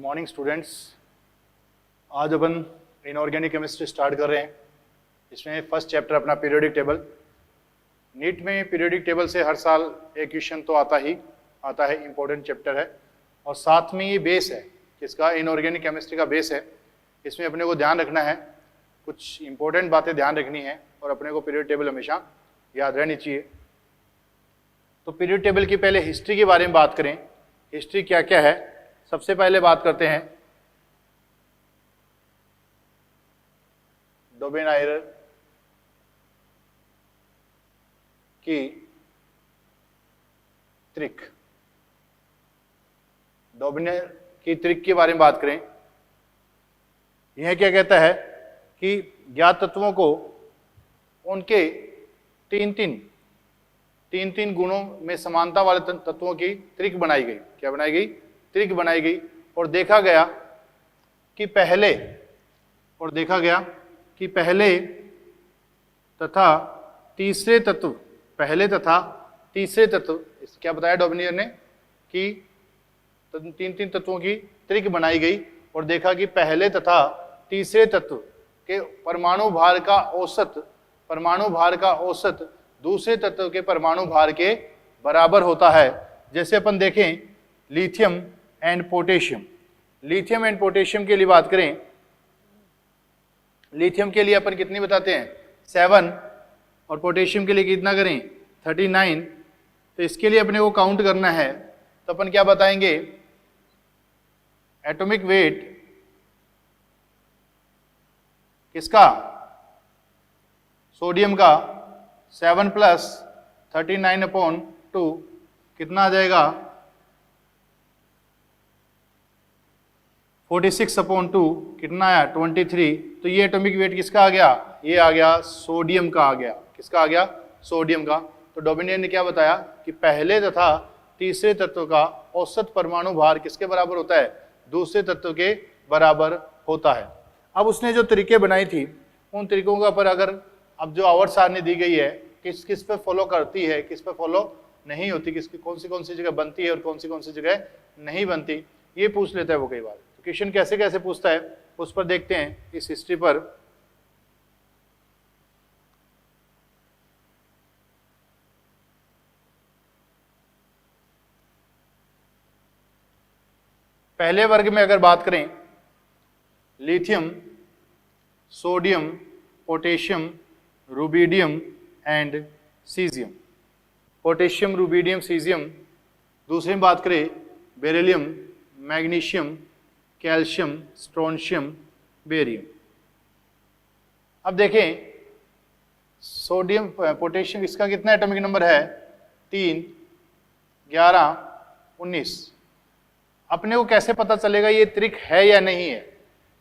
Morning students. आज अपन inorganic chemistry start कर रहे हैं। इसमें फर्स्ट चैप्टर अपना पीरियोडिक टेबल। नीट में पीरियोडिक टेबल से हर साल एक क्वेश्चन तो आता है, इंपॉर्टेंट चैप्टर है और साथ में ये बेस है, किसका? इनऑर्गेनिक केमिस्ट्री का बेस है। इसमें अपने को ध्यान रखना है, कुछ इंपॉर्टेंट बातें ध्यान रखनी है और अपने को पीरियड टेबल हमेशा याद रहनी चाहिए। तो पीरियड टेबल की पहले हिस्ट्री के बारे में बात करें। हिस्ट्री क्या क्या है, सबसे पहले बात करते हैं डोबेनाइरर की त्रिक। डोबेनाइरर की त्रिक के बारे में बात करें। यह क्या कहता है कि ज्ञात तत्वों को उनके तीन तीन गुणों में समानता वाले तत्वों की त्रिक बनाई गई। क्या बनाई गई? त्रिक बनाई गई। और देखा गया कि पहले तथा तीसरे तत्व, क्या बताया डोबेनाइरर ने कि तीन तत्वों की त्रिक बनाई गई और देखा कि पहले तथा तीसरे तत्व के परमाणु भार का औसत दूसरे तत्व के परमाणु भार के बराबर होता है। जैसे अपन देखें लिथियम एंड पोटेशियम के लिए बात करें। लिथियम के लिए अपन कितनी बताते हैं? 7 और पोटेशियम के लिए कितना करें? 39। तो इसके लिए अपने को काउंट करना है, तो अपन क्या बताएंगे? एटॉमिक वेट किसका? सोडियम का 7 + 39/2 कितना आ जाएगा? 46/2 कितना आया? 23। तो ये एटॉमिक वेट किसका आ गया? ये आ गया सोडियम का आ गया। किसका आ गया? सोडियम का। तो डोबेनाइरर ने क्या बताया कि पहले तथा तीसरे तत्व का औसत परमाणु भार किसके बराबर होता है? दूसरे तत्व के बराबर होता है। अब उसने जो तरीके बनाई थी, उन तरीकों का पर अगर अब जो आवर्त सारणी दी गई है, किस पे फॉलो करती है, किस पे फॉलो नहीं होती, किसकी कौन सी जगह बनती है और कौन सी जगह नहीं बनती, ये पूछ लेता है वो कई बार। तो क्वेश्चन कैसे पूछता है उस पर देखते हैं इस हिस्ट्री पर। पहले वर्ग में अगर बात करें, lithium, sodium, potassium, rubidium and caesium. Potassium, rubidium, caesium. दूसरे में बात करें beryllium, magnesium, calcium, strontium, barium. अब देखें सोडियम, पोटेशियम, इसका कितना एटॉमिक नंबर है? 3, 11, 19। अपने को कैसे पता चलेगा ये त्रिक है या नहीं है?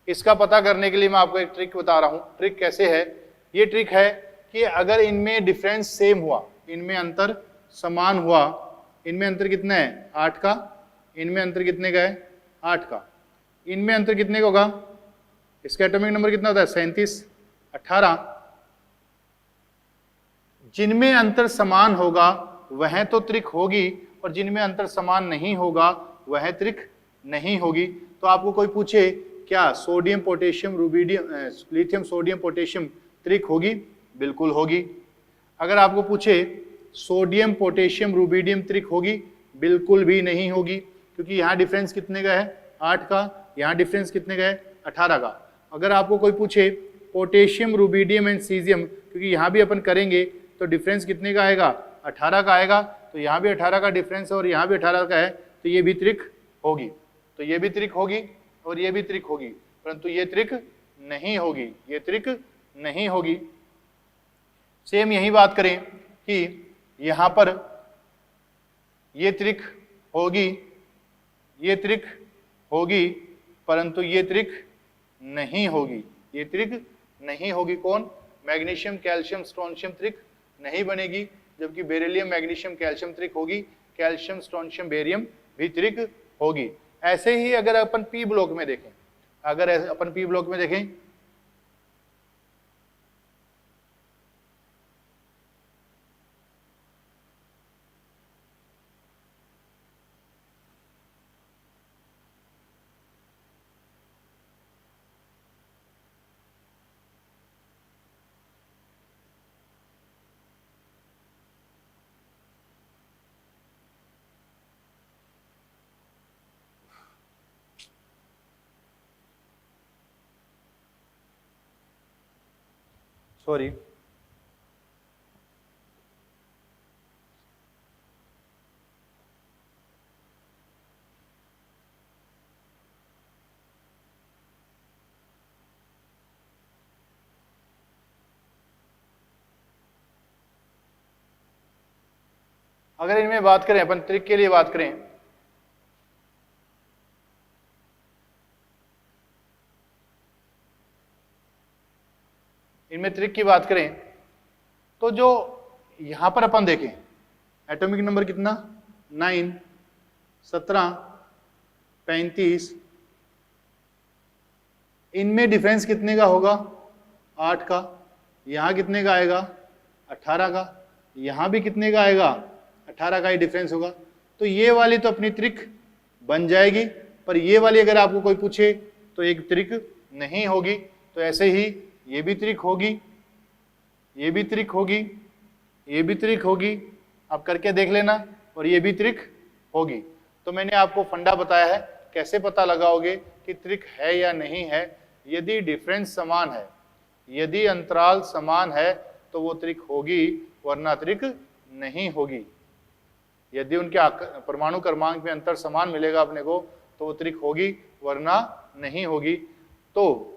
इसका पता करने के लिए मैं आपको एक ट्रिक बता रहा हूं। ट्रिक कैसे है? ये ट्रिक है कि अगर इनमें डिफरेंस सेम हुआ, इनमें अंतर समान हुआ, इनमें अंतर कितना है? 8 का। इनमें अंतर कितने का है? 8 का। इनमें अंतर कितने का होगा? इसका एटॉमिक नंबर कितना होता है? 37, 18। जिनमें अंतर समान होगा वह तो त्रिक होगी और जिनमें अंतर समान नहीं होगा वह त्रिक नहीं होगी। तो आपको कोई पूछे क्या sodium, potassium, rubidium, lithium, sodium, potassium त्रिक होगी? बिल्कुल होगी। अगर आपको पूछे सोडियम, पोटेशियम, रुबिडियम त्रिक होगी? बिल्कुल भी नहीं होगी, क्योंकि यहाँ डिफरेंस कितने का है? 8 का। यहाँ डिफरेंस कितने का है? 18 का। अगर आपको कोई पूछे पोटेशियम, रुबिडियम एंड सीजियम, क्योंकि यहाँ भी अपन करेंगे तो डिफरेंस कितने का आएगा? 18 का आएगा। तो यहाँ भी 18 का डिफरेंस है और यहाँ भी 18 का है, तो ये भी त्रिक होगी। तो ये भी त्रिक होगी और ये भी त्रिक होगी, परंतु ये त्रिक नहीं होगी। ये त्रिक नहीं होगी। सेम यही बात करें कि यहां पर ये त्रिक होगी, ये त्रिक होगी, परंतु ये त्रिक नहीं होगी। ये त्रिक नहीं होगी। कौन? मैग्नीशियम, कैल्शियम, स्ट्रोंशियम त्रिक नहीं बनेगी, जबकि बेरिलियम, मैग्नीशियम, कैल्शियम त्रिक होगी। कैल्शियम, स्ट्रोंशियम, बेरियम भी त्रिक होगी। ऐसे ही अगर अपन पी ब्लॉक में देखें, सॉरी, अगर इनमें बात करें अपन त्रिक के लिए बात करें, इनमें त्रिक की बात करें तो जो यहां पर अपन देखें एटॉमिक नंबर कितना 9, 17, 35, इनमें डिफरेंस कितने का होगा 8 का, यहां कितने का आएगा 18 का, यहां भी कितने का आएगा 18 का ही डिफरेंस होगा। तो ये वाली तो अपनी त्रिक बन जाएगी, पर ये वाली अगर आपको कोई पूछे तो एक त्रिक नहीं होगी। तो ऐसे ही ये भी त्रिक होगी, ये भी त्रिक होगी, ये भी त्रिक होगी, आप करके देख लेना, और ये भी त्रिक होगी। तो मैंने आपको फंडा बताया है कैसे पता लगाओगे कि त्रिक है या नहीं है। यदि डिफरेंस समान है, यदि अंतराल समान है तो वो त्रिक होगी, वरना त्रिक नहीं होगी। यदि उनके परमाणु क्रमांक में अंतर समान मिलेगा अपने को तो वो त्रिक होगी, वरना नहीं होगी। तो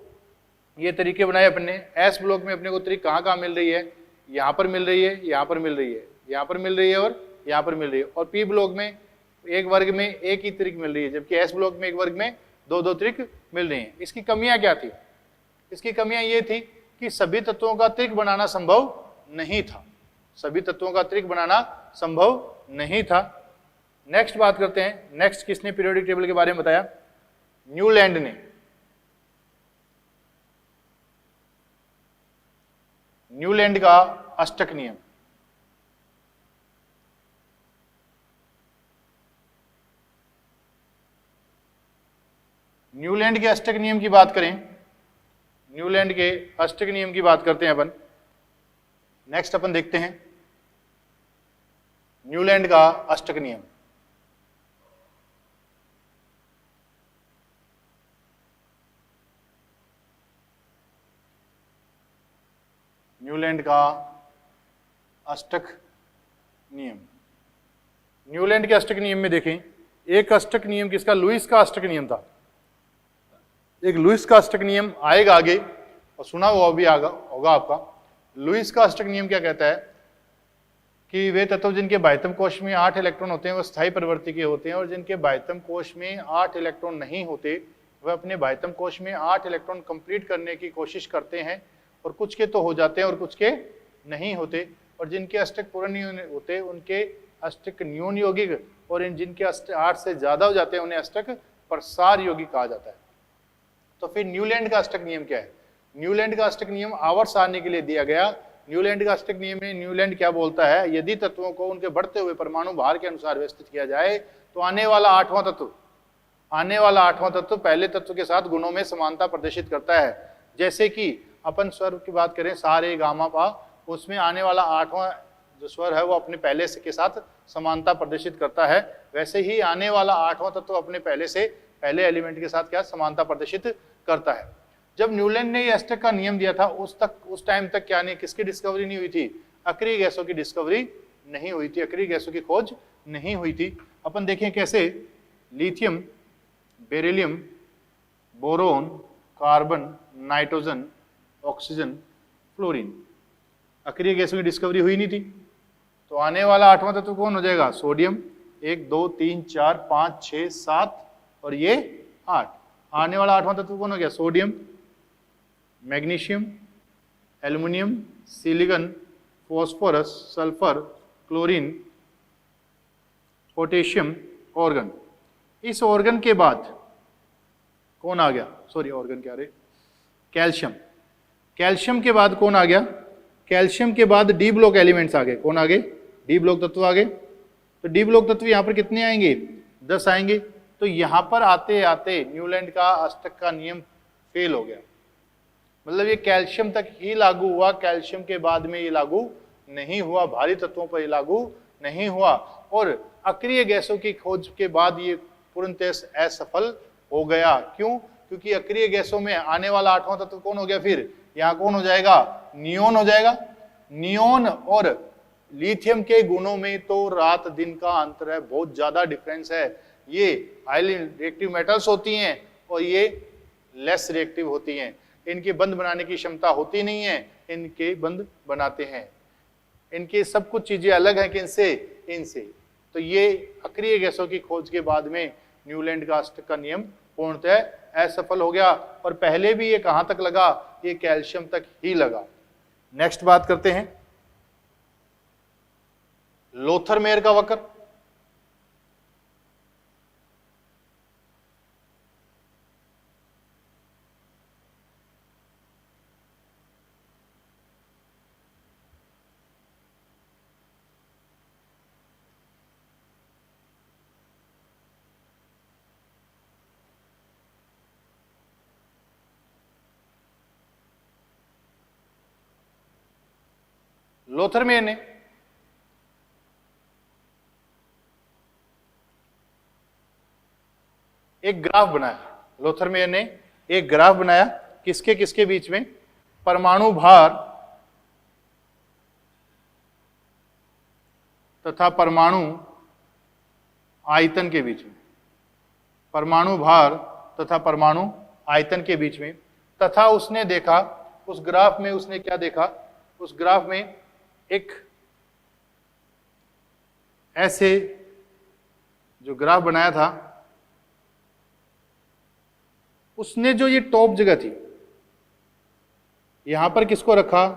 ये तरीके बनाए अपने। एस ब्लॉक में अपने को त्रिक कहाँ कहाँ मिल रही है, यहाँ पर मिल रही है, यहाँ पर मिल रही है, यहाँ पर मिल रही है और यहाँ पर मिल रही है। और पी ब्लॉक में एक वर्ग में एक ही त्रिक मिल रही है, जबकि एस ब्लॉक में एक वर्ग में दो दो त्रिक मिल रही हैं। इसकी कमियां क्या थी? इसकी कमियां ये थी कि सभी तत्वों का त्रिक बनाना संभव नहीं था, सभी तत्वों का त्रिक बनाना संभव नहीं था। नेक्स्ट बात करते हैं, नेक्स्ट किसने पीरियोडिक टेबल के बारे में बताया? न्यूलैंड ने। न्यूलैंड का अष्टक नियम, न्यूलैंड के अष्टक नियम की बात करें, न्यूलैंड के अष्टक नियम की बात करते हैं अपन। नेक्स्ट अपन देखते हैं न्यूलैंड का अष्टक नियम। न्यूलैंड का अष्टक नियम। न्यूलैंड के अष्टक नियम में देखें, एक अष्टक नियम किसका? लुईस का अष्टक नियम था। एक लुईस का अष्टक नियम आएगा आगे, और सुना हुआ भी होगा आपका। लुईस का अष्टक नियम क्या कहता है कि वे तत्व जिनके बाह्यतम कोश में 8 इलेक्ट्रॉन होते हैं वो स्थायी परिवर्ती के होते हैं, और जिनके बाह्यतम कोश में 8 इलेक्ट्रॉन नहीं होते वह अपने बाह्यतम कोश में 8 इलेक्ट्रॉन कंप्लीट करने की कोशिश करते हैं, और कुछ के तो हो जाते हैं और कुछ के नहीं होते। और जिनके अष्टक पूर्ण नहीं होते उनके अष्टक न्यून यौगिक, और जिनके अष्टक 8 से ज्यादा हो जाते हैं उन्हें अष्टक प्रसार यौगिक कहा जाता है। तो फिर न्यूलैंड का अष्टक नियम क्या है? न्यूलैंड का अष्टक नियम आवर्त सारणी के लिए दिया गया। न्यूलैंड का अष्टक नियम में न्यूलैंड क्या बोलता है? यदि तत्वों को उनके बढ़ते हुए परमाणु भार के अनुसार व्यवस्थित किया जाए तो आने वाला आठवां तत्व पहले तत्व के साथ गुणों में समानता प्रदर्शित करता है। जैसे कि अपन स्वर की बात करें सारे गामा पा, उसमें आने वाला 8वां जो स्वर है वो अपने पहले से के साथ समानता प्रदर्शित करता है। वैसे ही आने वाला 8वां तत्व अपने पहले एलिमेंट के साथ क्या समानता प्रदर्शित करता है। जब न्यूलैंड ने ये अष्टक का नियम दिया था उस टाइम तक क्या नहीं, किसकी डिस्कवरी नहीं हुई थी? अक्रिय गैसों की डिस्कवरी नहीं हुई थी, अक्रिय गैसों की खोज नहीं हुई थी। अपन देखें कैसे lithium, beryllium, boron, carbon, nitrogen, oxygen, fluorine, अक्रिय गैसों की डिस्कवरी हुई नहीं थी। तो आने वाला 8वां तत्व कौन हो जाएगा? सोडियम। 1 2 3 4 5 6 7 और ये 8। आने वाला 8वां तत्व कौन हो गया? Sodium, magnesium, aluminium, silicon, phosphorus, sulphur, chlorine, potassium, organ. इस ऑर्गन के बाद कौन आ गया? सॉरी, ऑर्गन क्या रे? कैल्शियम। कैल्शियम के बाद कौन आ गया? कैल्शियम के बाद डी ब्लॉक एलिमेंट्स आ गए। कौन आ गए? डी ब्लॉक तत्व आ गए। तो डी ब्लॉक तत्व यहां पर कितने आएंगे? 10 आएंगे। तो यहां पर आते आते न्यूलैंड का अष्टक का नियम फेल हो गया, मतलब ये कैल्शियम तक ही लागू हुआ, कैल्शियम के बाद में ये लागू नहीं हुआ, भारी तत्वों पर ये लागू नहीं हुआ। और अक्रिय गैसों की खोज के बाद ये पूर्णतः असफल हो गया। क्यों? क्योंकि अक्रिय गैसों में आने वाला 8वां तत्व कौन हो गया? फिर यहाँ कौन हो जाएगा, नियोन हो जाएगा। नियोन और लिथियम के गुणों में तो रात दिन का अंतर है, बहुत ज्यादा डिफरेंस है। ये हाईली रिएक्टिव मेटल्स होती हैं और ये लेस रिएक्टिव होती हैं। इनके बंध बनाने की क्षमता होती नहीं है, इनके बंध बनाते हैं। इनके सब कुछ चीजें अलग हैं किनसे, इनसे। तो ये अक्रिय गैसों की खोज के बाद में न्यूलैंड का अष्टक का नियम पूर्णतः असफल हो गया। और पहले भी ये कहां तक लगा, ये कैल्शियम तक ही लगा। नेक्स्ट बात करते हैं लोथरमेयर का वक्र। लोथरमेयर ने एक ग्राफ बनाया, लोथरमेयर ने एक ग्राफ बनाया किसके किसके बीच में, परमाणु भार तथा परमाणु आयतन के बीच में, परमाणु भार तथा परमाणु आयतन के बीच में। तथा उसने देखा, उस ग्राफ में उसने क्या देखा, उस ग्राफ में एक ऐसे जो ग्राफ बनाया था, उसने जो ये टॉप जगह थी यहां पर किसको रखा,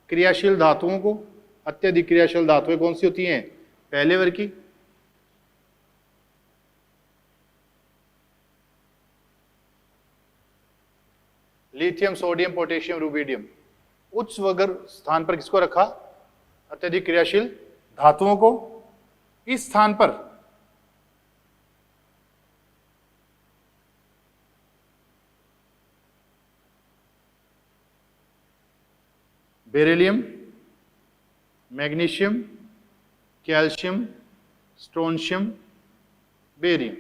क्रियाशील धातुओं को। अत्यधिक क्रियाशील धातुएं कौन सी होती हैं, पहले वर्ग की। Lithium, sodium, potassium, rubidium. उच्च वर्ग स्थान पर किसको रखा, अत्यधिक क्रियाशील धातुओं को। इस स्थान पर beryllium, magnesium, calcium, strontium, barium.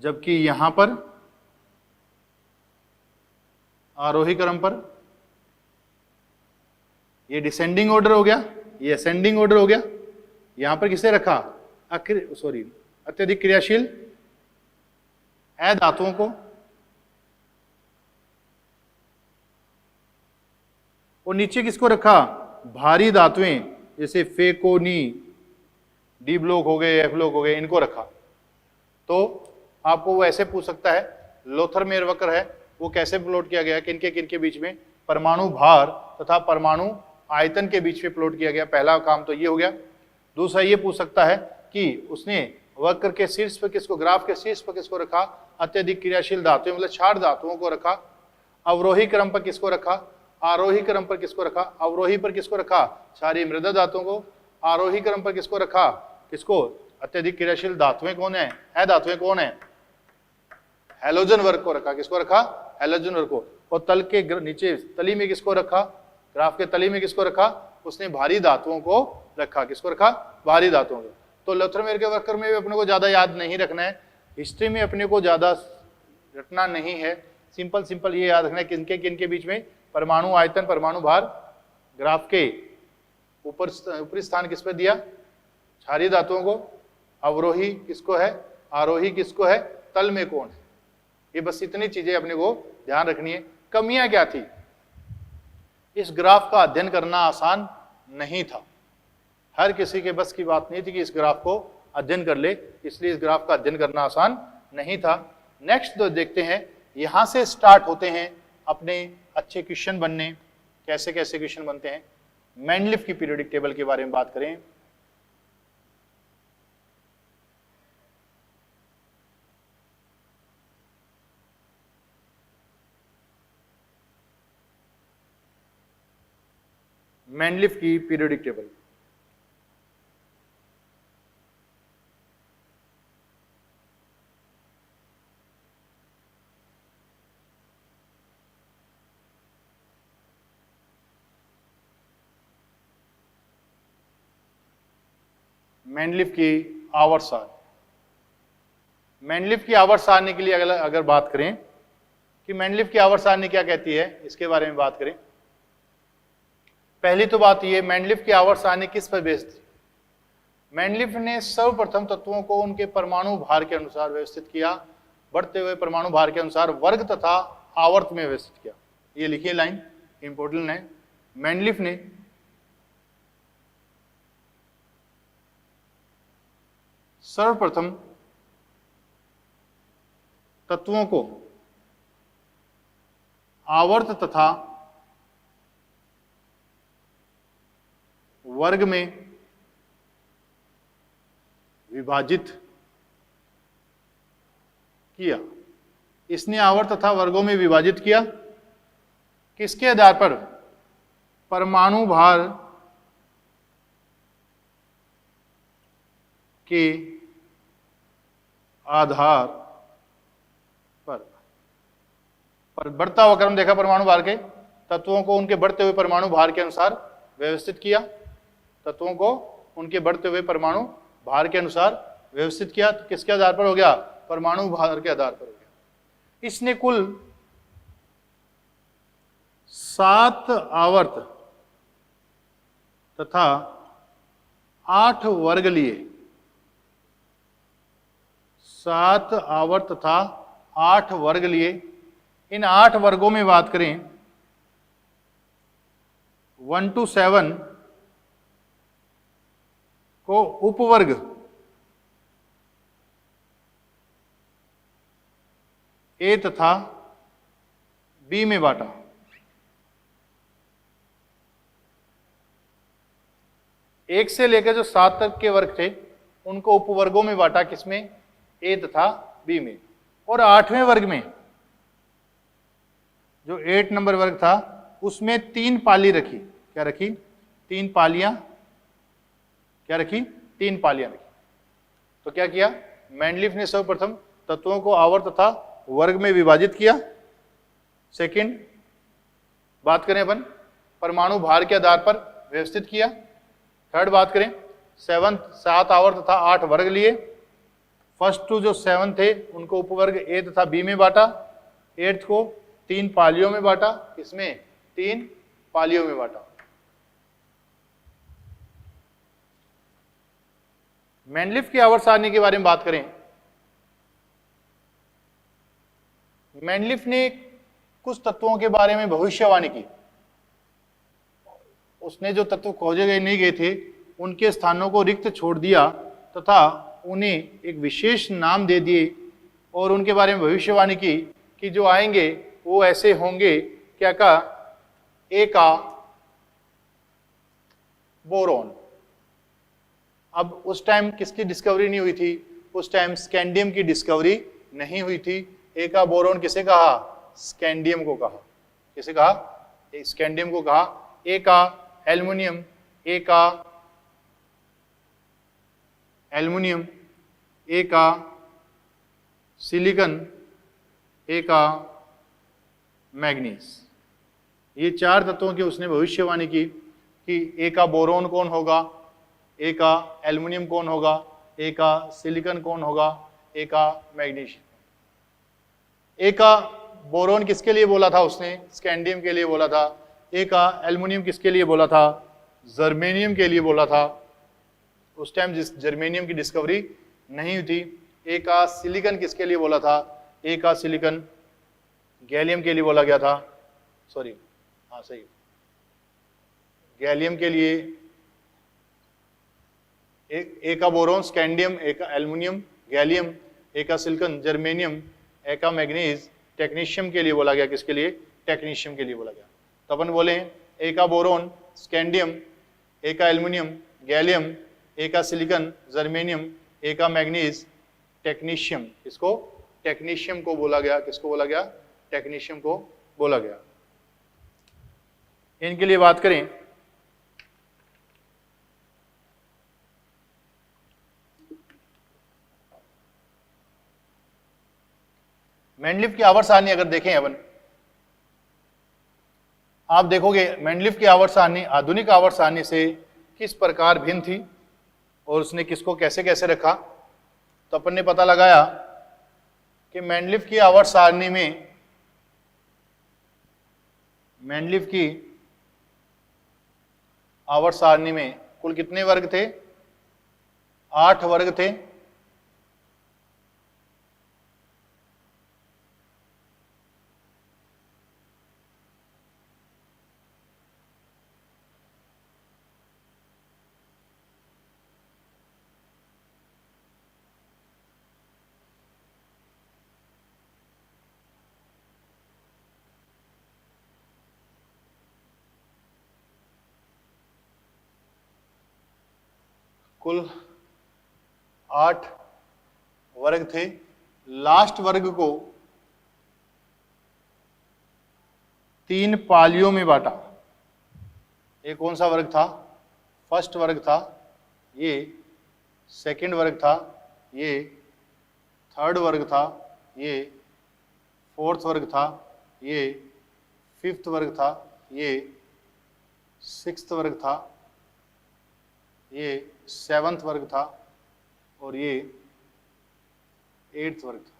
जबकि यहां पर आरोही क्रम पर, ये डिसेंडिंग ऑर्डर हो गया, ये असेंडिंग ऑर्डर हो गया। यहां पर किसे रखा, अत्यधिक क्रियाशील धातुओं को। और नीचे किसको रखा, भारी धातुएं जैसे फेकोनी, डी ब्लॉक हो गए, एफ ब्लॉक हो गए, इनको रखा। तो आपको वो ऐसे पूछ सकता है, लोथरमेयर वक्र है वो कैसे प्लॉट किया गया, किनके किनके बीच में, परमाणु भार तथा परमाणु आयतन के बीच में प्लॉट किया गया। पहला काम तो ये हो गया। दूसरा ये पूछ सकता है कि उसने वक्र के शीर्ष पर किसको, ग्राफ के शीर्ष पर किसको रखा, अत्यधिक क्रियाशील धातुएं मतलब क्षार धातुओं को रखा। अवरोही क्रम पर किसको रखा, आरोही क्रम पर किसको रखा, अवरोही पर किसको रखा, क्षारीय मृदा धातुओं को। आरोही क्रम पर किसको रखा, किसको, अत्यधिक क्रियाशील धातुएं कौन है धातुएं कौन है, हैलोजन वर्ग को रखा। किसको रखा, हैलोजन वर्ग को। और तल के नीचे तली में किसको रखा, ग्राफ के तली में किसको रखा, उसने भारी धातुओं को रखा। किसको रखा, भारी धातुओं को। तो लोथरमेयर के वक्र में भी अपने को ज्यादा याद नहीं रखना है, हिस्ट्री में अपने को ज्यादा रटना नहीं है। सिंपल ये याद रखना है किनके किनके बीच में, परमाणु आयतन, परमाणु भार। ग्राफ के ऊपरी स्थान किस पे दिया, क्षारीय धातुओं को। अवरोही किसको है, आरोही किसको है, तल में कौन है। ये बस इतनी चीजें अपने को ध्यान रखनी है। कमियां क्या थी, इस ग्राफ का अध्ययन करना आसान नहीं था। हर किसी के बस की बात नहीं थी कि इस ग्राफ को अध्ययन कर ले, इसलिए इस ग्राफ का अध्ययन करना आसान नहीं था। नेक्स्ट तो देखते हैं, यहां से स्टार्ट होते हैं अपने अच्छे क्वेश्चन बनने। कैसे कैसे क्वेश्चन बनते हैं, मैंडलिफ की पीरियोडिक टेबल के बारे में बात करें। मैंडलिफ की पीरियोडिक टेबल, मैंडलिफ की आवर्त सारणी। मैंडलिफ की आवर्त सारणी के लिए अगर बात करें कि मेंडलीफ की आवर्त सारणी क्या कहती है, इसके बारे में बात करें। पहली तो बात ये, मेंडलीफ की आवर्त सारणी किस पर बेस्ड थी? मेंडलीफ ने सर्वप्रथम तत्वों को उनके परमाणु भार के अनुसार व्यवस्थित किया, बढ़ते हुए परमाणु भार के अनुसार वर्ग तथा आवर्त में व्यवस्थित किया। ये लिखिए लाइन, इंपॉर्टेंट है। मेंडलीफ ने सर्वप्रथम तत्वों को आवर्त तथा वर्ग में विभाजित किया। इसने आवर्त तथा वर्गों में विभाजित किया किसके आधार पर? परमाणु भार के आधार पर बढ़ता हुआ क्रम देखा। परमाणु भार के तत्वों को उनके बढ़ते हुए परमाणु भार के अनुसार व्यवस्थित किया। तत्वों को उनके बढ़ते हुए परमाणु भार के अनुसार व्यवस्थित किया। तो किसके आधार पर हो गया? परमाणु भार के आधार पर हो गया। इसने कुल 7 आवर्त तथा 8 वर्ग लिए। 7 आवर्त तथा 8 वर्ग लिए। इन 8 वर्गों में बात करें 1 to 7 को उपवर्ग ए तथा बी में बांटा। एक से लेकर जो 7 तक के वर्ग थे उनको उपवर्गों में बांटा, किसमें? ए तथा बी में। और 8वें वर्ग में जो 8 नंबर वर्ग था उसमें 3 पाली रखी। क्या रखी? 3 पालियां। क्या रखी? 3 पालियां रखी। तो क्या किया? मेंडलीफ ने सर्वप्रथम तत्वों को आवर्त तथा वर्ग में विभाजित किया। सेकंड बात करें अपन, परमाणु भार के आधार पर व्यवस्थित किया। थर्ड बात करें 7 आवर्त तथा 8 वर्ग लिए। फर्स्ट टू जो 7 थे उनको उपवर्ग ए तथा बी में बांटा। 8th को 3 पालियों में बांटा। इसमें 3 पालियों में बांटा। मेंडलीफ की आवर्त सारणी के बारे में बात करें, मेंडलीफ ने कुछ तत्वों के बारे में भविष्यवाणी की। उसने जो तत्व खोजे गए नहीं गए थे उनके स्थानों को रिक्त छोड़ दिया तथा उन्हें एक विशेष नाम दे दिए और उनके बारे में भविष्यवाणी की कि जो आएंगे वो ऐसे होंगे। क्या कहा? ए का बोरॉन। अब उस टाइम किसकी डिस्कवरी नहीं हुई थी? उस टाइम स्कैंडियम की डिस्कवरी नहीं हुई थी। ए का बोरॉन किसे कहा? स्कैंडियम को कहा। किसे कहा? स्कैंडियम को कहा। ए का एल्युमिनियम, ए का एल्युमिनियम, ए का सिलिकॉन, ए का मैग्नीज। ये 4 तत्वों की उसने भविष्यवाणी की कि ए का बोरोन कौन होगा, ए का एल्युमिनियम कौन होगा, ए का सिलिकॉन कौन होगा, ए का मैग्नीशियम। ए का बोरोन किसके लिए बोला था उसने? स्कैंडियम के लिए बोला था। ए का एल्युमिनियम किसके लिए बोला था? जर्मेनियम के लिए बोला था। उस टाइम जिस जर्मेनियम की डिस्कवरी नहीं हुई थी। ए का सिलिकॉन किसके लिए बोला था? ए का सिलिकॉन गैलियम के लिए बोला गया था। सॉरी, हाँ सही, गैलियम के लिए। ए का बोरोन स्कैंडियम, ए का एल्युमिनियम गैलियम, ए का सिलिकॉन जर्मेनियम, ए का मैग्नीज टेक्नीशियम के लिए बोला गया। किसके लिए? टेक्नीशियम के लिए बोला गया। तो अपन बोले ए का बोरोन स्कैंडियम, ए का एल्युमिनियम गैलियम, ए का सिलिकॉन जर्मेनियम, ए का मैग्नीज टेक्नीशियम। इसको टेक्नीशियम को बोला गया। किसको बोला गया? टेक्नीशियम को बोला गया। इनके लिए बात करें मेंडलीफ की आवर्त सारणी अगर देखें अपन, आप देखोगे मेंडलीफ की आवर्त सारणी आधुनिक आवर्त सारणी से किस प्रकार भिन्न थी और उसने किसको कैसे कैसे रखा। तो अपन ने पता लगाया कि मेंडलीफ की आवर्त सारणी में मेंडलीफ की आवर्त सारणी में कुल कितने वर्ग थे? 8 वर्ग थे। कुल 8 वर्ग थे। लास्ट वर्ग को 3 पालियों में बांटा। ये कौन सा वर्ग था? फर्स्ट वर्ग था, ये सेकंड वर्ग था, ये थर्ड वर्ग था, ये फोर्थ वर्ग था, ये फिफ्थ वर्ग था, ये सिक्स्थ वर्ग था, ये सेवंथ वर्ग था और ये एट्थ वर्ग था।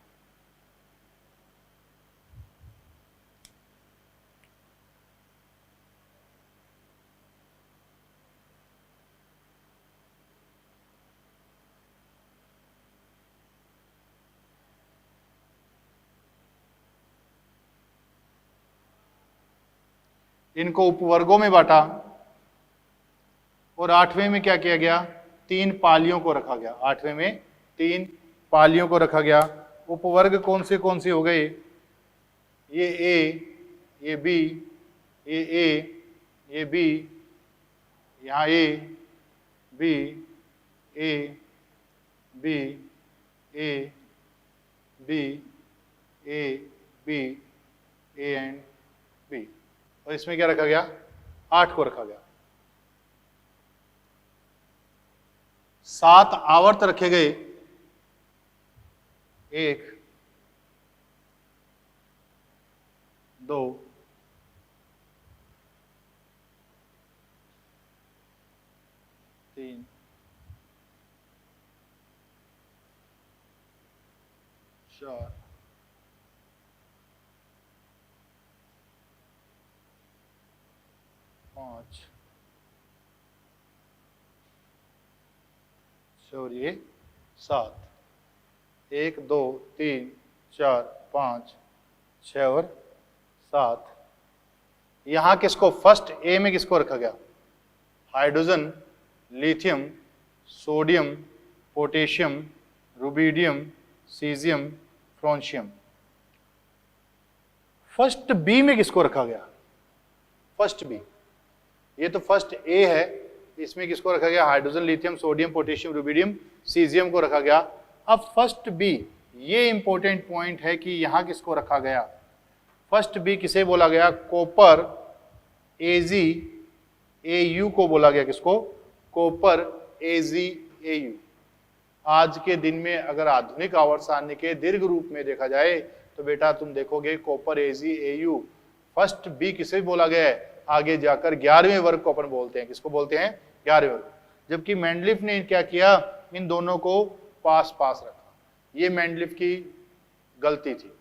इनको उपवर्गों में बांटा और 8वें में क्या किया गया? 3 पालियों को रखा गया। 8वें में 3 पालियों को रखा गया। उपवर्ग कौन से हो गए? ये ए, ये बी, ये ए, ये बी, यहाँ A, B, A, B, A, B, A, B, A and B. और इसमें क्या रखा गया? 8 को रखा गया। 7 आवर्त रखे गए। 1, 2, 3, 4, 5 और ये 7। 1, 2, 3, 4, 5, 6 और 7। यहां किसको फर्स्ट ए में किसको रखा गया? Hydrogen, lithium, sodium, potassium, rubidium, caesium, francium. First B में किसको रखा गया? फर्स्ट बी, ये तो फर्स्ट ए है, इसमें किसको रखा गया? Hydrogen, lithium, sodium, potassium, rubidium, caesium को रखा गया। अब फर्स्ट बी, ये इंपॉर्टेंट पॉइंट है कि यहां किसको रखा गया? फर्स्ट बी किसे बोला गया? कॉपर AgAu को बोला गया। किसको? Copper AgAu। आज के दिन में अगर आधुनिक आवर्त सारणी के दीर्घ रूप में देखा जाए तो बेटा तुम देखोगे कॉपर AgAu। फर्स्ट बी किसे बोला गया है? आगे जाकर 11वें वर्ग को अपन बोलते हैं। किसको बोलते हैं? 11वें वर्ग। जबकि मेंडलीफ ने क्या किया? इन दोनों को पास पास रखा। ये मेंडलीफ की गलती थी,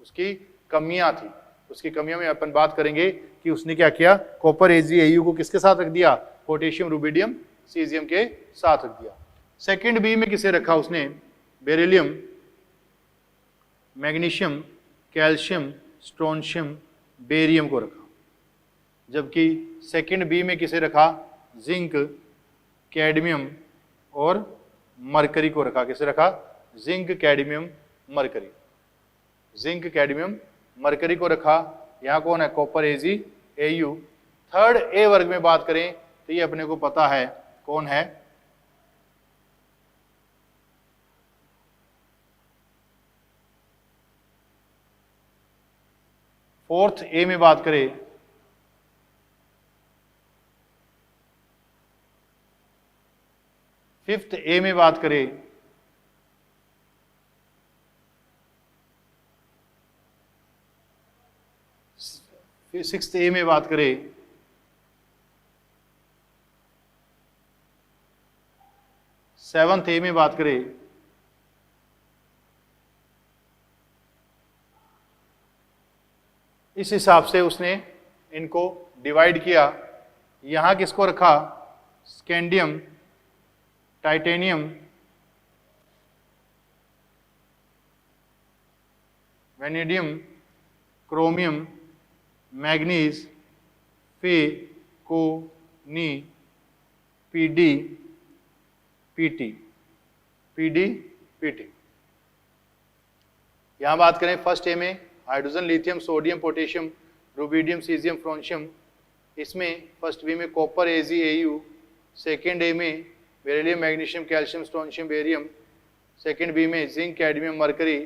उसकी कमियां थी। उसकी कमियों में अपन बात करेंगे कि उसने क्या किया? कॉपर AgAu को किसके साथ रख दिया? पोटेशियम, रुबिडियम, सीजियम के साथ रख दिया। सेकंड बी में किसे रखा उसने? Beryllium, magnesium, calcium, strontium, barium को रखा। जबकि सेकंड बी में किसे रखा? जिंक, कैडमियम और मरकरी को रखा। किसे रखा? Zinc, cadmium, mercury. Zinc, cadmium, mercury को रखा। यहाँ कौन है? Copper AgAu। थर्ड ए वर्ग में बात करें तो ये अपने को पता है कौन है? फोर्थ ए में बात करें फिफ्थ ए में बात करें सिक्स्थ ए में बात करें सेवंथ ए में बात करें इस हिसाब से उसने इनको डिवाइड किया, यहाँ किसको रखा, scandium, titanium, vanadium, chromium, manganese, फे, को, नी, पीडी, पीटी, पीडी, पीटी। यहां बात करें फर्स्ट ए में hydrogen, lithium, sodium, potassium, rubidium, caesium, francium. इसमें फर्स्ट बी में copper, AG, AU. Second A में beryllium, magnesium, calcium, strontium, barium. Second B में zinc, cadmium, mercury.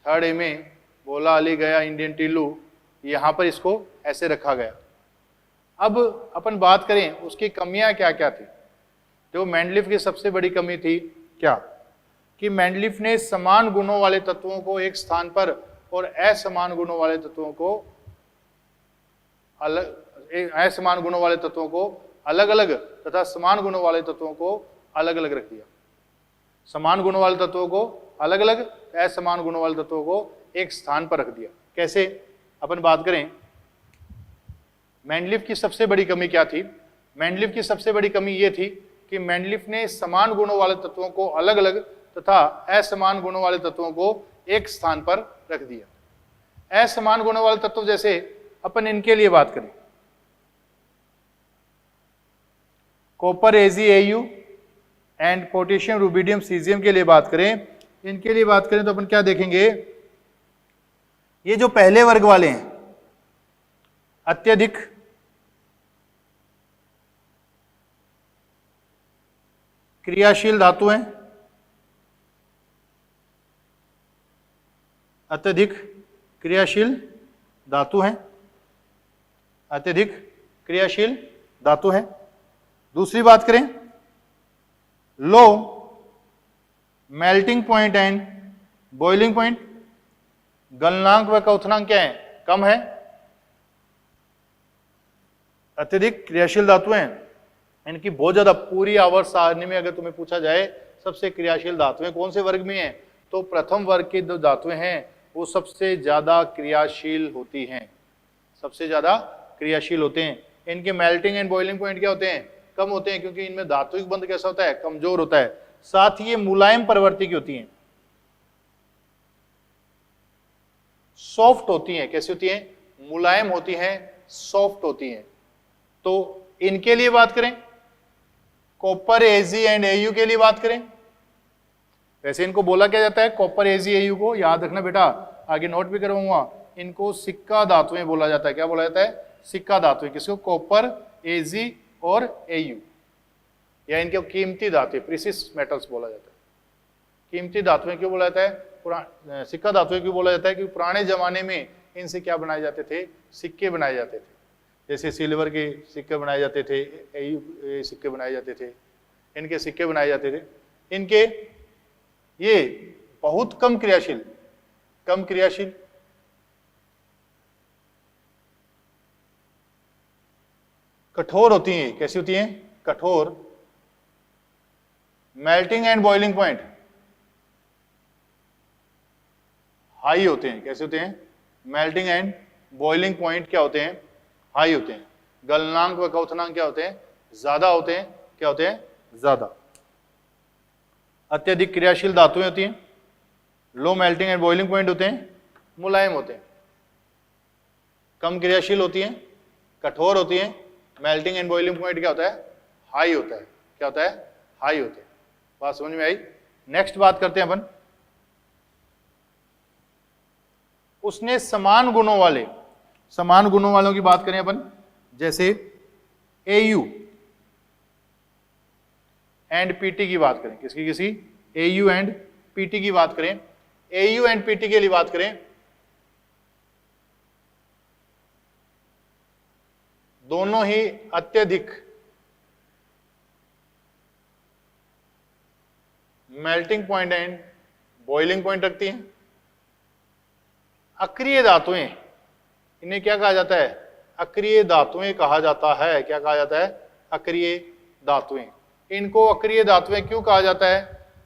Third A में बोला अली गया, इंडियन टिल्लू। यहाँ पर इसको ऐसे रखा गया। अब अपन बात करें उसकी कमियां क्या क्या थी। तो मेंडलीफ की सबसे बड़ी कमी थी क्या, कि मेंडलीफ ने समान गुणों वाले तत्वों को एक स्थान पर और असमान गुणों वाले तत्वों को अलग अलग तथा समान गुणों वाले तत्वों को अलग अलग रख दिया। समान गुणों वाले तत्वों को अलग अलग, असमान गुणों वाले तत्वों को एक स्थान पर रख दिया। कैसे, अपन बात करें मेंडलीफ की सबसे बड़ी कमी क्या थी। मेंडलीफ की सबसे बड़ी कमी यह थी कि मेंडलीफ ने समान गुणों वाले तत्वों को अलग अलग तथा असमान गुणों वाले तत्वों को एक स्थान पर रख दिया। असमान गुणों वाले तत्व जैसे अपन इनके लिए बात करें, copper, AG, AU and potassium, rubidium, caesium के लिए बात करें, इनके लिए बात करें तो अपन क्या देखेंगे, ये जो पहले वर्ग वाले हैं अत्यधिक क्रियाशील धातु हैं, अत्यधिक क्रियाशील धातु हैं, अत्यधिक क्रियाशील धातु हैं। दूसरी बात करें, low melting point and boiling point, गलनांक व क्वथनांक क्या है, कम है। अत्यधिक क्रियाशील धातु हैं, इनकी बहुत ज्यादा, पूरी आवर्त सारणी में अगर तुम्हें पूछा जाए सबसे क्रियाशील धातुएं कौन से वर्ग में हैं, तो प्रथम वर्ग की जो धातुएं हैं वो सबसे ज्यादा क्रियाशील होती हैं, सबसे ज्यादा क्रियाशील होते हैं। इनके मेल्टिंग एंड बॉइलिंग पॉइंट क्या होते हैं, कम होते हैं, क्योंकि इनमें धात्विक बंध कैसा होता है, कमजोर होता है। साथ ही ये मुलायम प्रवृत्ति की होती हैं, सॉफ्ट होती हैं। कैसी होती हैं, मुलायम होती हैं, सॉफ्ट होती हैं। तो इनके लिए बात करें, कॉपर, एजी एंड एयू के लिए बात करें, वैसे इनको बोला क्या जाता है, कॉपर, एजी, एयू को याद रखना बेटा, आगे नोट भी करवाऊंगा, इनको सिक्का धातुएं बोला जाता है। क्या बोला जाता है, सिक्का धातुएं। किसको, कॉपर, एजी और एयू, या इनके कीमती धातुएं, प्रीसियस मेटल्स बोला जाता है। कीमती धातुएं क्यों बोला जाता है, सिक्का धातुएं क्यों बोला जाता है, क्योंकि पुराने जमाने में इनसे क्या बनाए जाते थे, सिक्के बनाए जाते थे। जैसे सिल्वर के सिक्के बनाए जाते थे, एयू सिक्के बनाए जाते थे, इनके सिक्के बनाए जाते थे। इनके ये बहुत कम क्रियाशील, कम क्रियाशील, कठोर होती हैं। कैसी होती हैं, कठोर। Melting and boiling point high होते हैं। कैसे होते हैं, मेल्टिंग एंड बॉइलिंग पॉइंट क्या होते हैं, हाई होते हैं। गलनांक व क्वथनांक क्या होते हैं, ज्यादा होते हैं। क्या होते हैं, ज्यादा। अत्यधिक क्रियाशील धातुएं होती हैं, low melting and boiling point होते हैं, मुलायम होते हैं। कम क्रियाशील होती हैं, कठोर होती हैं। मेल्टिंग एंड बॉइलिंग पॉइंट क्या होता है, हाई होता है। क्या होता है, हाई होते हैं। बात समझ में आई। नेक्स्ट बात करते हैं अपन, उसने समान गुणों वाले, समान गुणों वालों की बात करें अपन, जैसे एयू एंड पीटी की बात करें, किसकी, किसी एयू एंड पीटी की बात करें। एयू एंड पीटी के लिए बात करें, दोनों ही अत्यधिक melting point and boiling point रखती हैं। अक्रिय धातुएं, इन्हें क्या कहा जाता है, अक्रिय धातुएं कहा जाता है। क्या कहा जाता है, अक्रिय धातुएं। इनको अक्रिय धातुएं क्यों कहा जाता है,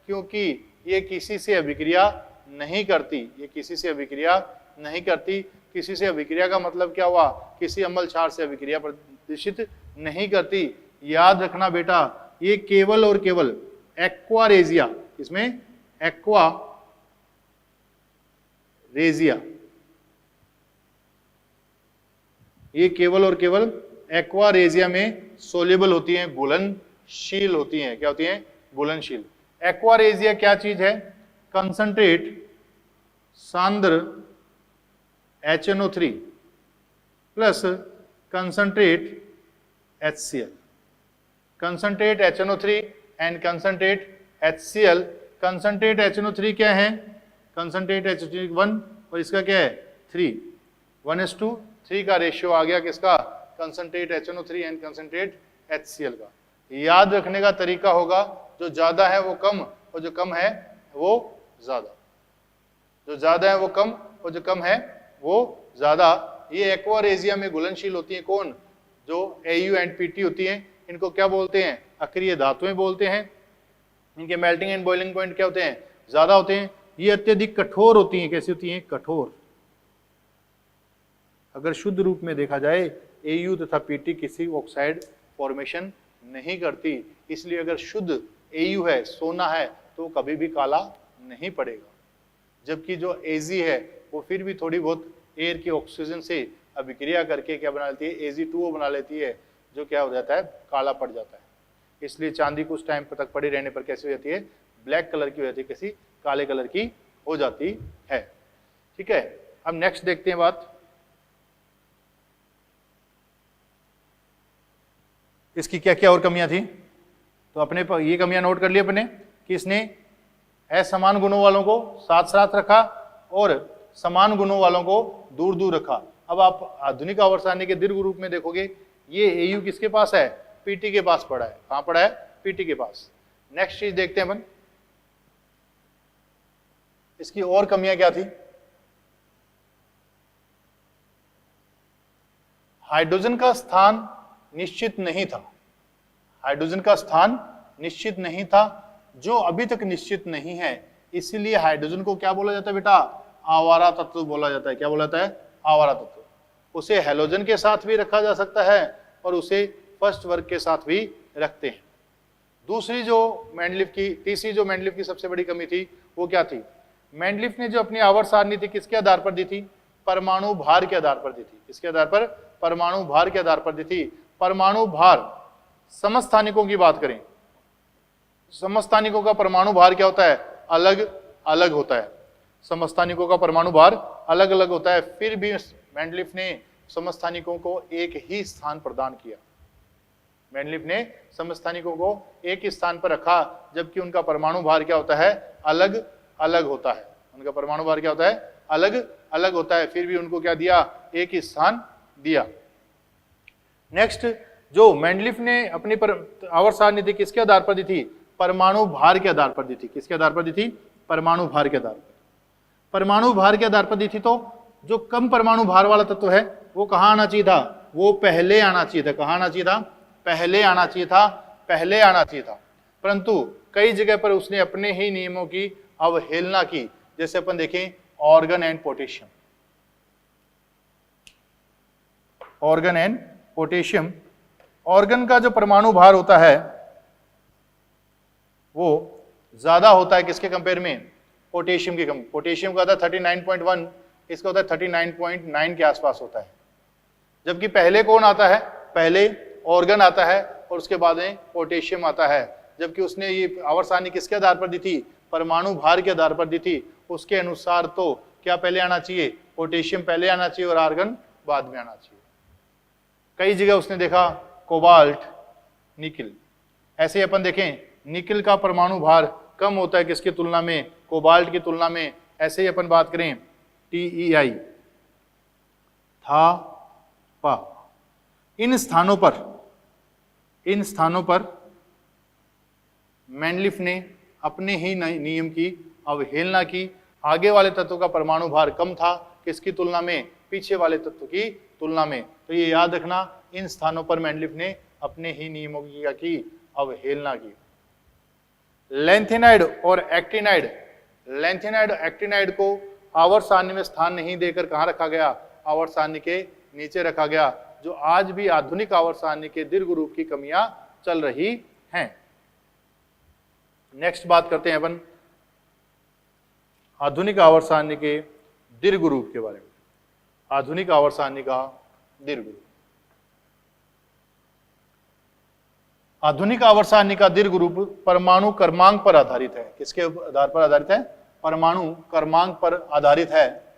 क्योंकि ये किसी से अभिक्रिया नहीं करती। ये किसी से अभिक्रिया नहीं करती। किसी से अभिक्रिया का मतलब क्या हुआ, किसी अम्ल क्षार से अभिक्रिया प्रदर्शित नहीं करती। याद रखना बेटा, ये केवल और केवल एक्वा रेजिया, इसमें एक्वा रेजिया, ये केवल और केवल एक्वा रेजिया में सोल्यूबल होती हैं, घुलनशील होती हैं। क्या होती हैं? घुलनशील। एक्वा रेजिया क्या चीज है? कंसंट्रेट सांद्र HNO3 plus concentrate HCl। Concentrate HNO3 and concentrate HCl। Concentrate HNO3 क्या है? कंसंट्रेट HNO3 1 और इसका क्या है? 3। 1:3 का रेशियो आ गया किसका? Concentrate HNO3 and concentrate HCl का। याद रखने का तरीका होगा, जो ज्यादा है वो कम और जो कम है वो ज्यादा। जो ज्यादा है वो कम और जो कम है वो ज्यादा। ये एक्वा रेजिया में घुलनशील होती है कौन? जो AU एंड PT होती हैं। इनको क्या बोलते हैं? अक्रिय धातुएं बोलते हैं। इनके मेल्टिंग एंड बॉइलिंग पॉइंट क्या होते हैं? ज्यादा होते हैं। ये अत्यधिक कठोर होती हैं। कैसी होती हैं? कठोर। अगर शुद्ध रूप में देखा जाए AU तथा PT किसी ऑक्साइड फॉर्मेशन नहीं करती, इसलिए अगर शुद्ध AU है, सोना है, तो कभी भी काला नहीं पड़ेगा। जबकि जो AG है वो फिर भी थोड़ी बहुत एयर की ऑक्सीजन से अभिक्रिया करके क्या बना लेती है? AgO2 बना लेती है, जो क्या हो जाता है? काला पड़ जाता है। इसलिए चांदी कुछ टाइम तक पड़ी रहने पर कैसी हो जाती है? ब्लैक कलर की हो जाती है, किसी काले कलर की हो जाती है। ठीक है, अब नेक्स्ट देखते हैं बात। इसकी क्या क्या और कमियां थी? तो अपने ये कमियां नोट कर ली अपने कि इसने असमान गुणों वालों को साथ साथ रखा और समान गुणों वालों को दूर दूर रखा। अब आप आधुनिक आवर्त के दीर्घ रूप में देखोगे, ये AU किसके पास है? PT के पास पड़ा है। कहां पड़ा है? PT के पास। नेक्स्ट चीज देखते हैं अपन, इसकी और कमियां क्या थी? हाइड्रोजन का स्थान निश्चित नहीं था। हाइड्रोजन का स्थान निश्चित नहीं था, जो अभी तक निश्चित नहीं है। इसलिए हाइड्रोजन को क्या बोला जाता है बेटा? आवारा तत्व बोला जाता है। क्या बोला जाता है? आवारा तत्व। उसे हैलोजन के साथ भी रखा जा सकता है और उसे फर्स्ट वर्ग के साथ भी रखते हैं। दूसरी जो मेंडलीफ की, तीसरी जो मेंडलीफ की सबसे बड़ी कमी थी वो क्या थी? मेंडलीफ ने जो अपनी आवर्त सारणी थी किसके आधार पर दी थी? परमाणु भार के आधार पर दी थी। किसके आधार पर? परमाणु भार के आधार पर दी थी। परमाणु भार समस्थानिकों की बात करें, समस्थानिकों का परमाणु भार क्या होता है? अलग अलग होता है। समस्थानिकों का परमाणु भार अलग अलग होता है। फिर भी मेंडलीफ ने समस्थानिकों को एक ही स्थान प्रदान किया। मेंडलीफ ने समस्थानिकों को एक ही स्थान पर रखा, जबकि उनका परमाणु भार क्या होता है? अलग अलग होता है। उनका परमाणु भार क्या होता है? अलग अलग होता है। फिर भी उनको क्या दिया? एक ही स्थान दिया। नेक्स्ट, जो मेंडलीफ ने अपनी आवर्त सारणी थी किसके आधार पर दी थी? परमाणु भार के आधार पर दी थी। किसके आधार पर दी थी? परमाणु भार के आधार पर। परमाणु भार के आधार पर दी थी, तो जो कम परमाणु भार वाला तत्व है वो कहां आना चाहिए था? वो पहले आना चाहिए था। कहां आना चाहिए था? पहले आना चाहिए था। पहले आना चाहिए था। परंतु कई जगह पर उसने अपने ही नियमों की अवहेलना की। जैसे अपन देखें organ and potassium. Organ and potassium, organ का जो परमाणु भार होता है वो ज्यादा होता है किसके कंपेयर में? पोटेशियम के कम। पोटेशियम का था 39.1, इसका होता है 39.9 के आसपास होता है। जबकि पहले कौन आता है? पहले ऑर्गन आता है और उसके बाद में पोटेशियम आता है। जबकि उसने ये आवर्त सारणी किसके आधार पर दी थी? परमाणु भार के आधार पर दी थी। उसके अनुसार तो क्या पहले आना चाहिए? पोटेशियम पहले आना चाहिए और आर्गन बाद में आना चाहिए। कई जगह उसने देखा कोबाल्ट, निकिल। ऐसे ही अपन देखें निकिल का परमाणु भार कम होता है किसकी तुलना में? कोबाल्ट की तुलना में। ऐसे ही अपन बात करें TEI, था, पा, इन स्थानों पर मेंडलीफ ने अपने ही नियम की अवहेलना की। आगे वाले तत्व का परमाणु भार कम था किसकी तुलना में? पीछे वाले तत्व की तुलना में। तो ये याद रखना, इन स्थानों पर मेंडलीफ ने अपने ही नियमों की अवहेलना की। लेंथेनाइड और एक्टिनाइड, लेंथेनाइड और एक्टिनाइड को आवर्त सारणी में स्थान नहीं देकर कहां रखा गया? आवर्त सारणी के नीचे रखा गया, जो आज भी आधुनिक आवर्त सारणी के दीर्घ रूप की कमियां चल रही हैं। नेक्स्ट बात करते हैं अपन आधुनिक आवर्त सारणी के दीर्घ रूप के बारे में। आधुनिक आवर्त सारणी का दीर्घ रूप। आधुनिक आवर्त सारणी का दीर्घ रूप परमाणु क्रमांक पर आधारित है। किसके आधार पर आधारित है? परमाणु क्रमांक पर आधारित है।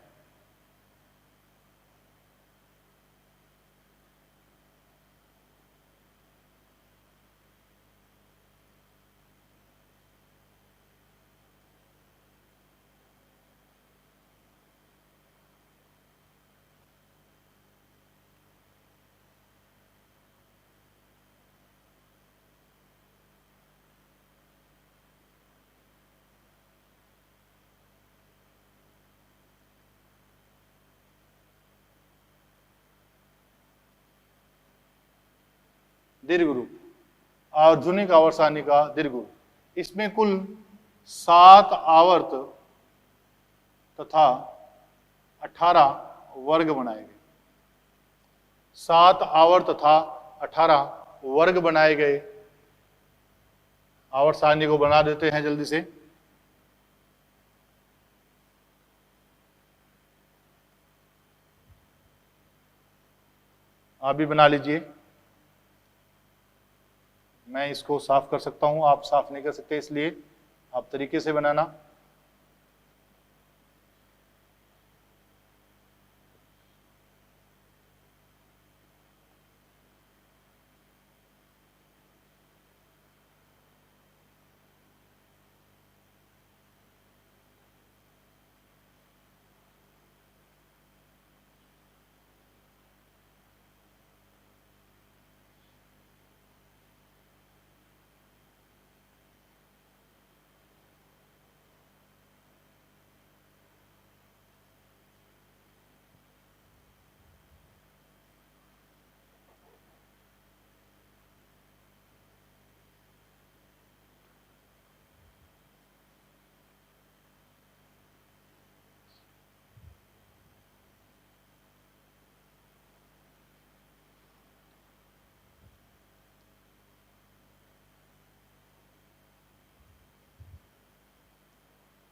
दीर्घ रूप, आधुनिक आवर्त सारणी का दीर्घ रूप। इसमें कुल 7 आवर्त तथा 18 वर्ग बनाए गए। 7 आवर्त तथा 18 वर्ग बनाए गए। आवर्त सारणी को बना देते हैं जल्दी से। आप भी बना लीजिए। मैं इसको साफ कर सकता हूं, आप साफ नहीं कर सकते, इसलिए आप तरीके से बनाना।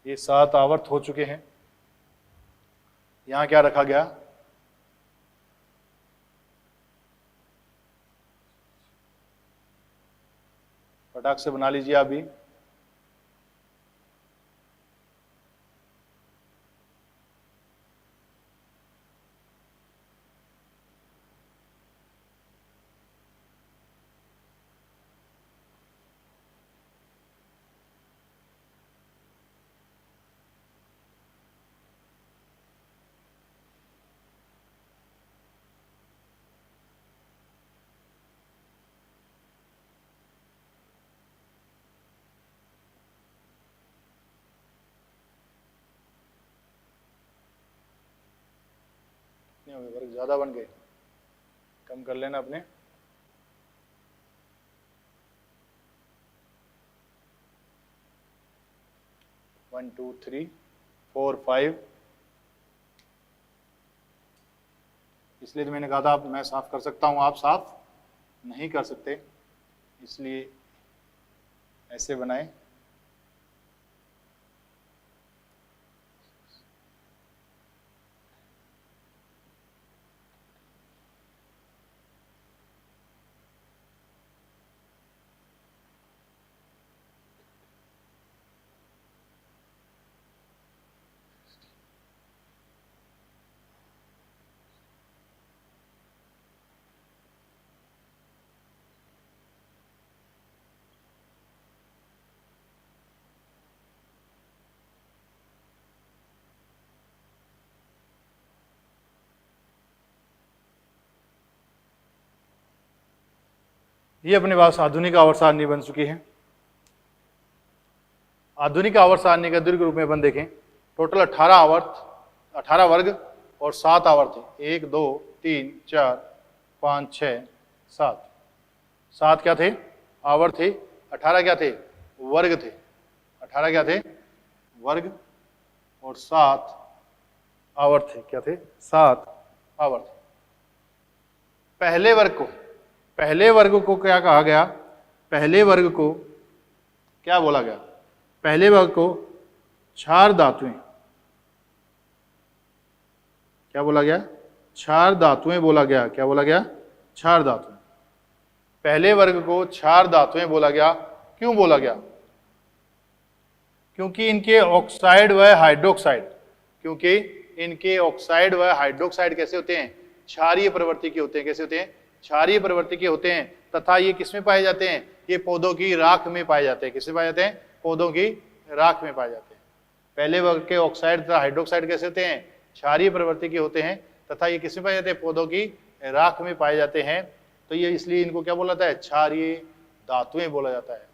ये 7 आवर्त हो चुके हैं। यहां क्या रखा गया? फटाक से बना लीजिए आप भी। वर्ग ज्यादा बन गए, कम कर लेना अपने। One, two, 3, 4, 5। इसलिए तो मैंने कहा था मैं साफ कर सकता हूं, आप साफ नहीं कर सकते, इसलिए ऐसे बनाएं। ये अपने पास आधुनिक आवर्त सारणी बन चुकी है। आधुनिक आवर्त सारणी का दीर्घ रूप में अपन देखें, टोटल 18 आवर्त, 18 वर्ग और 7 आवर्त थे। 1, 2, 3, 4, 5, 6, 7। 7 क्या थे? आवर्त थे। 18 क्या थे? वर्ग थे। 18 क्या थे? वर्ग। और 7 आवर्त थे। क्या थे? 7 आवर्त। पहले वर्ग को क्या कहा गया? पहले वर्ग को क्या बोला गया? पहले वर्ग को क्षार धातुएं, क्या बोला गया? क्षार धातुएं बोला गया। क्या बोला गया? क्षार धातुएं। पहले वर्ग को क्षार धातुएं बोला गया। क्यों बोला गया? क्योंकि इनके ऑक्साइड व हाइड्रोक्साइड, क्योंकि इनके ऑक्साइड व हाइड्रोक्साइड कैसे होते हैं? क्षारीय प्रवृत्ति के होते हैं। कैसे होते हैं? क्षारीय प्रवृत्ति के होते हैं। तथा ये किसमें पाए जाते हैं? ये पौधों की राख में पाए जाते हैं। किसमें पाए जाते हैं? पौधों की राख में पाए जाते हैं। पहले वर्ग के ऑक्साइड तथा हाइड्रोक्साइड कैसे होते हैं? क्षारीय प्रवृत्ति के होते हैं तथा ये किसमें पाए जाते हैं? पौधों की राख में पाए जाते हैं। तो ये इसलिए इनको क्या बोला जाता है? क्षारीय धातुएं बोला जाता है।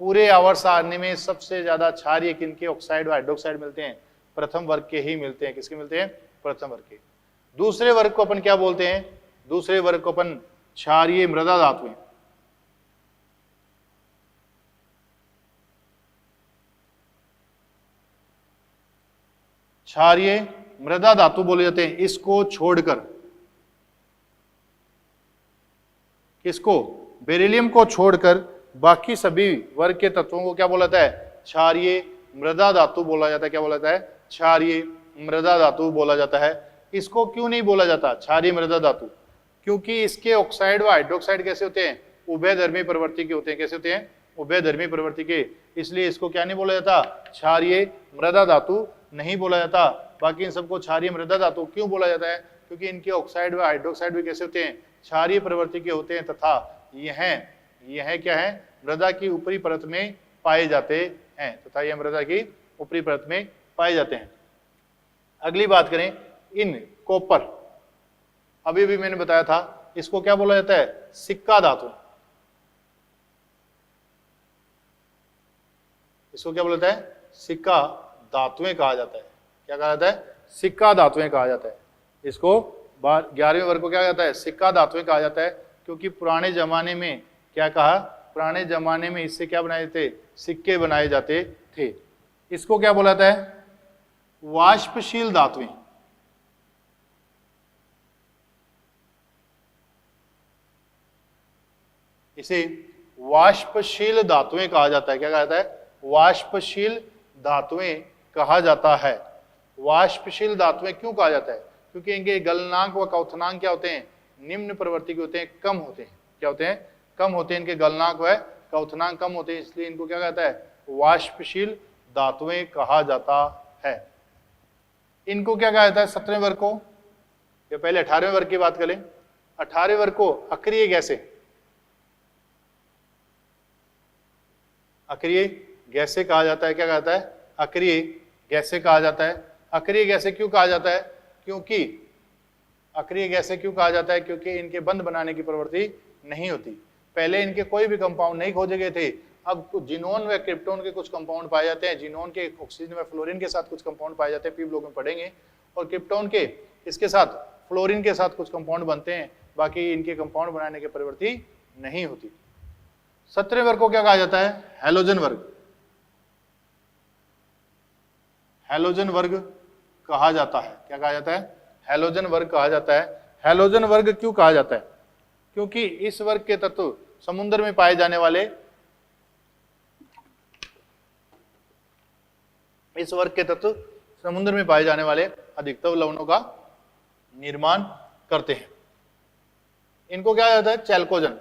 पूरे आवर्त सारणी में सबसे ज्यादा क्षारीय किनके ऑक्साइड व हाइड्रोक्साइड मिलते हैं? प्रथम वर्ग के ही मिलते हैं। किसके मिलते हैं? प्रथम वर्ग के। दूसरे वर्ग को अपन क्या बोलते हैं? दूसरे वर्ग को अपन क्षारीय मृदा धातुएं, क्षारीय मृदा धातु बोले जाते हैं। इसको छोड़कर, किसको? बेरिलियम को छोड़कर बाकी सभी वर्ग के तत्वों को क्या बोला जाता है? क्षारीय मृदा धातु बोला जाता है। क्या बोला जाता है? क्षारीय मृदा धातु बोला जाता है। इसको क्यों नहीं बोला जाता क्षारीय मृदा धातु? क्योंकि इसके ऑक्साइड व हाइड्रोक्साइड कैसे होते हैं? उभयधर्मी प्रवृत्ति के होते हैं। कैसे होते हैं? उभयधर्मी प्रवृत्ति के। इसलिए इसको क्या नहीं बोला जाता? क्षारीय मृदा धातु नहीं बोला जाता। बाकी इन सबको क्षारीय मृदा धातु क्यों बोला जाता है? क्योंकि इनके ऑक्साइड व हाइड्रोक्साइड भी कैसे होते हैं? क्षारीय प्रवृत्ति के होते हैं तथा यह क्या है? मृदा की ऊपरी परत में पाए जाते हैं तथा यह मृदा की ऊपरी परत में पाए जाते हैं। अगली बात करें, इन कॉपर, अभी भी मैंने बताया था, इसको क्या बोला जाता है? सिक्का धातु। इसको क्या बोला जाता है? सिक्का धातुएं कहा जाता है। क्या कहा जाता है? सिक्का धातुएं कहा जाता है। इसको 11वें वर्ग को क्या कहता है? सिक्का धातुएं कहा जाता है। क्योंकि पुराने जमाने में क्या कहा? पुराने जमाने में इससे क्या बनाए जाते? सिक्के बनाए जाते थे। इसको क्या बोला जाता है? वाष्पशील धातुएं। इसे वाष्पशील धातुएं कहा जाता है। क्या कहा जाता है? वाष्पशील धातुएं कहा जाता है। वाष्पशील धातुएं क्यों कहा जाता है? क्योंकि इनके गलनांक व क्वथनांक क्या होते हैं? निम्न प्रवृत्ति के होते हैं, कम होते हैं। क्या होते हैं? कम होते हैं। इनके गलनांक व क्वथनांक कम होते हैं, इसलिए इनको क्या कहता है? वाष्पशील धातुएं कहा जाता है। इनको क्या कहा जाता है? 17वें वर्ग को, या पहले 18वें वर्ग की बात करें। 18वें वर्ग को अक्रिय गैसें, अक्रिय गैसें कहा जाता है। क्या कहा जाता है? अक्रिय गैसें कहा जाता है। अक्रिय गैसें क्यों कहा जाता है? क्योंकि अक्रिय गैसें क्यों कहा जाता है? क्योंकि इनके बंध बनाने की प्रवृत्ति नहीं होती। पहले इनके कोई भी कंपाउंड नहीं खोजे गए थे। अब जिनोन व क्रिप्टोन के कुछ कंपाउंड पाए जाते हैं। जिनोन के ऑक्सीजन व फ्लोरीन के साथ कुछ कंपाउंड पाए जाते हैं, पी ब्लॉक में पढ़ेंगे। और क्रिप्टोन के इसके साथ फ्लोरीन के साथ कुछ कंपाउंड बनते हैं। बाकी इनके कंपाउंड बनाने की प्रवृत्ति नहीं होती। 17वें वर्ग को क्या कहा जाता है? हैलोजन वर्ग। हैलोजन वर्ग कहा जाता है। क्या कहा जाता है? हैलोजन वर्ग कहा जाता है। हैलोजन वर्ग क्यों कहा जाता है? क्योंकि इस वर्ग के तत्व समुद्र में पाए जाने वाले, इस वर्ग के तत्व समुद्र में पाए जाने वाले अधिकतर लवणों का निर्माण करते हैं। इनको क्या कहा जाता है? चैल्कोजन।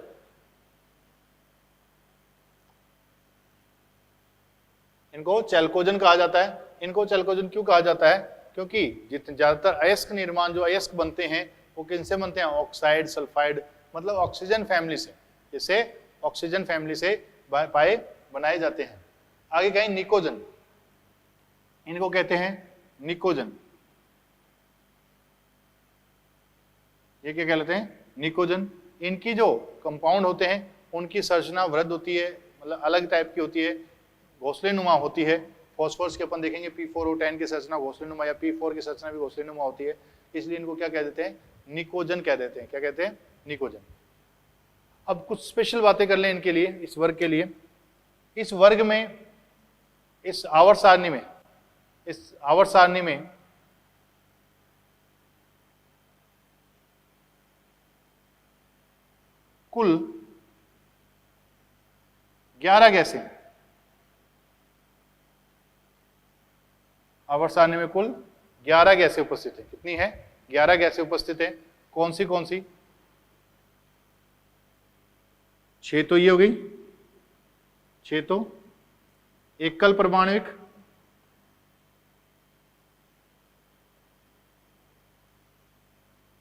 इनको चैल्कोजन कहा जाता है। इनको चैल्कोजन क्यों कहा जाता है? क्योंकि जितने ज्यादातर अयस्क निर्माण, जो अयस्क बनते हैं वो किनसे बनते हैं? ऑक्साइड, सल्फाइड, मतलब ऑक्सीजन फैमिली से। जैसे ऑक्सीजन फैमिली से पाए बनाए जाते हैं। आगे कहें निकोजन। इनको कहते हैं निकोजन। ये क्या कहलाते हैं? निकोजन। इनकी जो कंपाउंड होते हैं उनकी संरचना वृद्ध होती है, मतलब अलग टाइप की होती है, घोंसलेनुमा होती है। फॉस्फोरस के अपन देखेंगे P4O10 की संरचना घोंसलेनुमा, या P4 की संरचना भी घोंसलेनुमा होती है। इसलिए इनको क्या कह देते हैं? निकोजन कह देते हैं। क्या कहते हैं? निकोजन। अब कुछ स्पेशल बातें कर लें इनके लिए, इस वर्ग के लिए। इस वर्ग में, इस आवर्त सारणी में, इस आवर्त सारणी में कुल 11 गैसें, आवर्त सारणी में कुल 11 गैसें उपस्थित है। कितनी है? 11 गैसें उपस्थित है। कौन सी कौन सी? 6 तो ये हो गई, 6 तो एकल परमाणुक,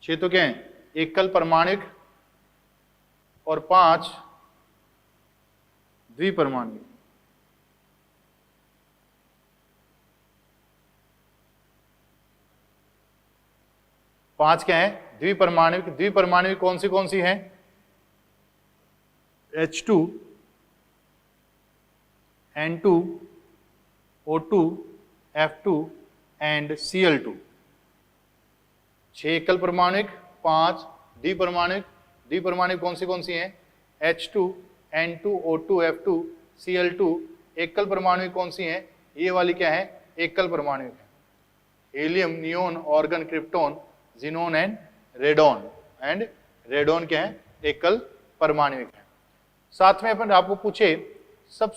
6 तो क्या है? एकल परमाणुक, और 5 द्विपरमाणुक। पांच क्या है? द्विपरमाणुक। द्विपरमाणुक कौन सी है? H2, N2, O2, F2 and Cl2। 6 एकल परमाणुक, 5 द्विपरमाणुक। द्विपरमाणुक कौन सी हैं? H2, N2, O2, F2, Cl2। एकल परमाणुक कौन सी हैं? ये वाली क्या है? एकल परमाणुक है। Helium, neon, organ, krypton, xenon and radon. And radon क्या है? एकल परमाणुक है। साथ में अपन आपको पूछे सब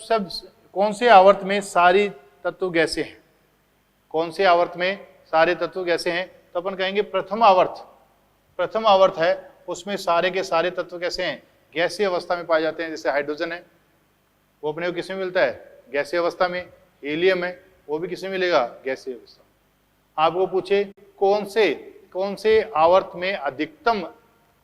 कौन से आवर्त में सारी तत्व गैसें हैं? कौन से आवर्त में सारे तत्व गैसें हैं? तो अपन कहेंगे प्रथम आवर्त है, उसमें सारे के सारे तत्व कैसे हैं? गैसीय अवस्था में पाए जाते हैं। जैसे हाइड्रोजन है, वो अपने को किस में मिलता है? गैसीय अवस्था में। हीलियम है, वो भी किस में मिलेगा? गैसीय अवस्था में। आपको पूछे कौन से आवर्त में अधिकतम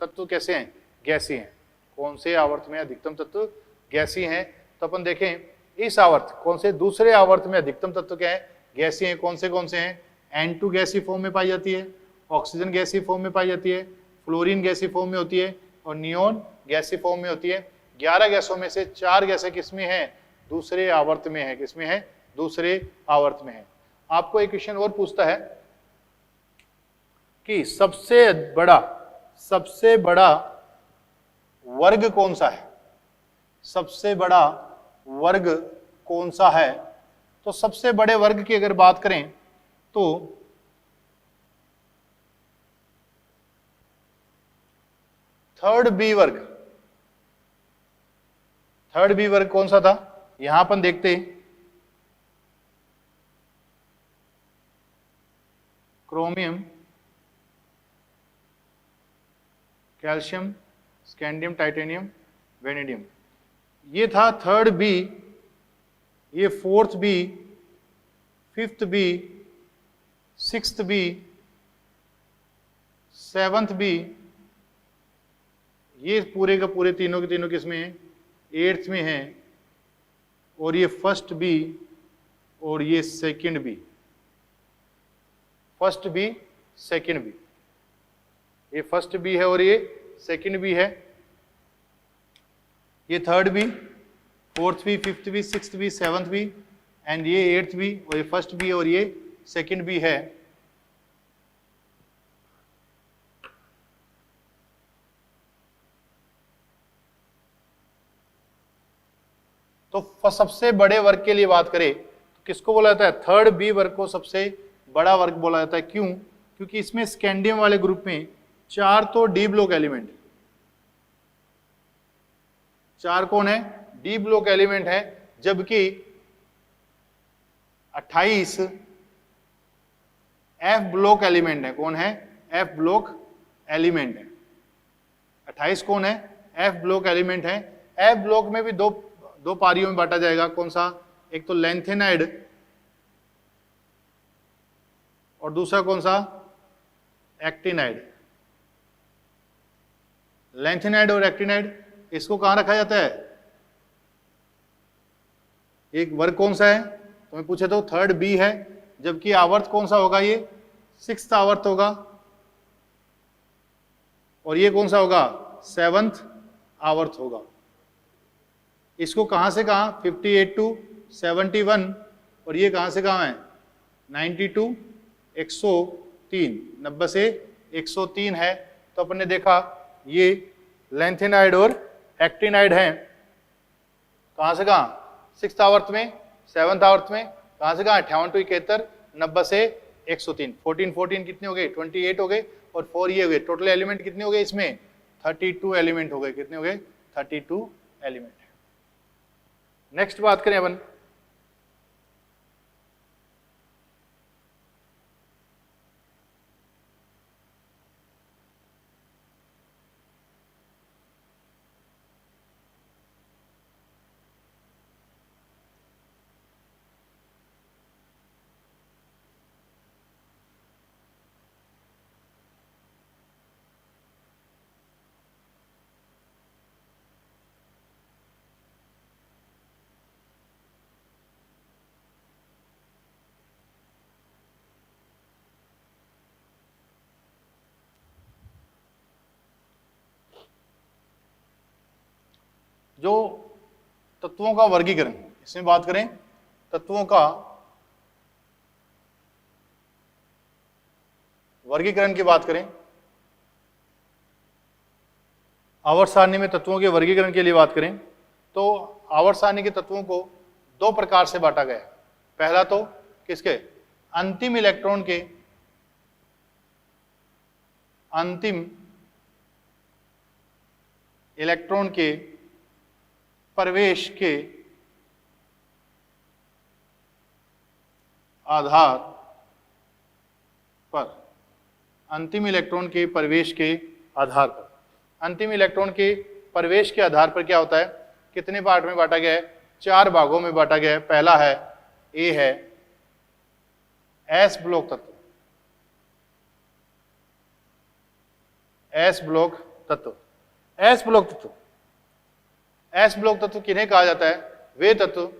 तत्व कैसे हैं? गैसीय हैं। कौन से आवर्त में अधिकतम तत्व गैसीय हैं? तो अपन देखें इस आवर्त, कौन से दूसरे आवर्त में अधिकतम तत्व क्या है? गैसीय हैं। कौन से हैं? N2 गैसीय फॉर्म में पाई जाती है, ऑक्सीजन गैसीय फॉर्म में पाई जाती है, फ्लोरीन गैसीय फॉर्म में होती है, और नियोन गैसीय फॉर्म में होती है। 11 गैसों में से 4 गैसें किसमें हैं? दूसरे आवर्त में है। किसमें है? दूसरे आवर्त में है। आपको एक क्वेश्चन और पूछता है कि सबसे बड़ा वर्ग कौन सा है? सबसे बड़ा वर्ग कौन सा है? तो सबसे बड़े वर्ग की अगर बात करें तो थर्ड बी वर्ग कौन सा था? यहां अपन देखते chromium, calcium, scandium, titanium, vanadium. ये था थर्ड बी, ये fourth B, fifth B, sixth B, seventh B. ये पूरे का पूरे तीनों के तीनों किसमें हैं? 8th में हैं। और ये फर्स्ट बी और ये second B. First B, second B. ये फर्स्ट बी है और ये सेकंड बी है। ये third B, fourth B, fifth B, sixth B, seventh B, and ये 8th बी, और ये फर्स्ट बी और ये सेकंड बी है। तो सबसे बड़े वर्ग के लिए बात करें तो किसको बोला जाता है? थर्ड बी वर्ग को सबसे बड़ा वर्ग बोला जाता है। क्यों? क्योंकि इसमें स्कैंडियम वाले ग्रुप में 4 तो डी ब्लॉक एलिमेंट, 4 कौन है? डी ब्लॉक एलिमेंट है, जबकि 28 एफ ब्लॉक एलिमेंट है। कौन है? एफ ब्लॉक एलिमेंट है। 28 कौन है? एफ ब्लॉक एलिमेंट है। एफ ब्लॉक में भी दो पारियों में बांटा जाएगा। कौन सा? एक तो लैंथेनाइड और दूसरा कौन सा? एक्टिनाइड। लैंथेनाइड और एक्टिनाइड, इसको कहां रखा जाता है? एक वर्ग कौन सा है? तो मैं पूछे तो थर्ड बी है, जबकि आवर्त कौन सा होगा? ये 6th आवर्त होगा। और ये कौन सा होगा? 7th आवर्त होगा। इसको कहां से कहां? 58 to 71, और ये कहां से कहां है? 90 to 103, 90 से 103 है। तो अपन ने देखा ये लैंथेनाइड और एक्टिनाइड हैं। कहां से कहां? 6th आवर्त में, 7th आवर्त में। कहां से कहां? 58 to 71, 90 से 103। 14 कितने हो गए? 28 हो गए, और 4 ये हो गए। टोटल एलिमेंट कितने हो गए इसमें? 32 एलिमेंट हो गए। कितने हो गए? 32 एलिमेंट। नेक्स्ट बात करें अपन जो तत्वों का वर्गीकरण, इसमें बात करें तत्वों का वर्गीकरण की बात करें, आवर्त सारणी में तत्वों के वर्गीकरण के लिए बात करें तो आवर्त सारणी के तत्वों को दो प्रकार से बांटा गया है। पहला तो किसके? अंतिम इलेक्ट्रॉन के, अंतिम इलेक्ट्रॉन के प्रवेश के आधार पर, अंतिम इलेक्ट्रॉन के प्रवेश के आधार पर, अंतिम इलेक्ट्रॉन के प्रवेश के आधार पर क्या होता है? कितने पार्ट में बांटा गया है? 4 भागों में बांटा गया है। पहला है ए है एस ब्लॉक तत्व, एस ब्लॉक तत्व, एस ब्लॉक तत्व, एस ब्लॉक तत्व किन्हें कहा जाता है? वे तत्व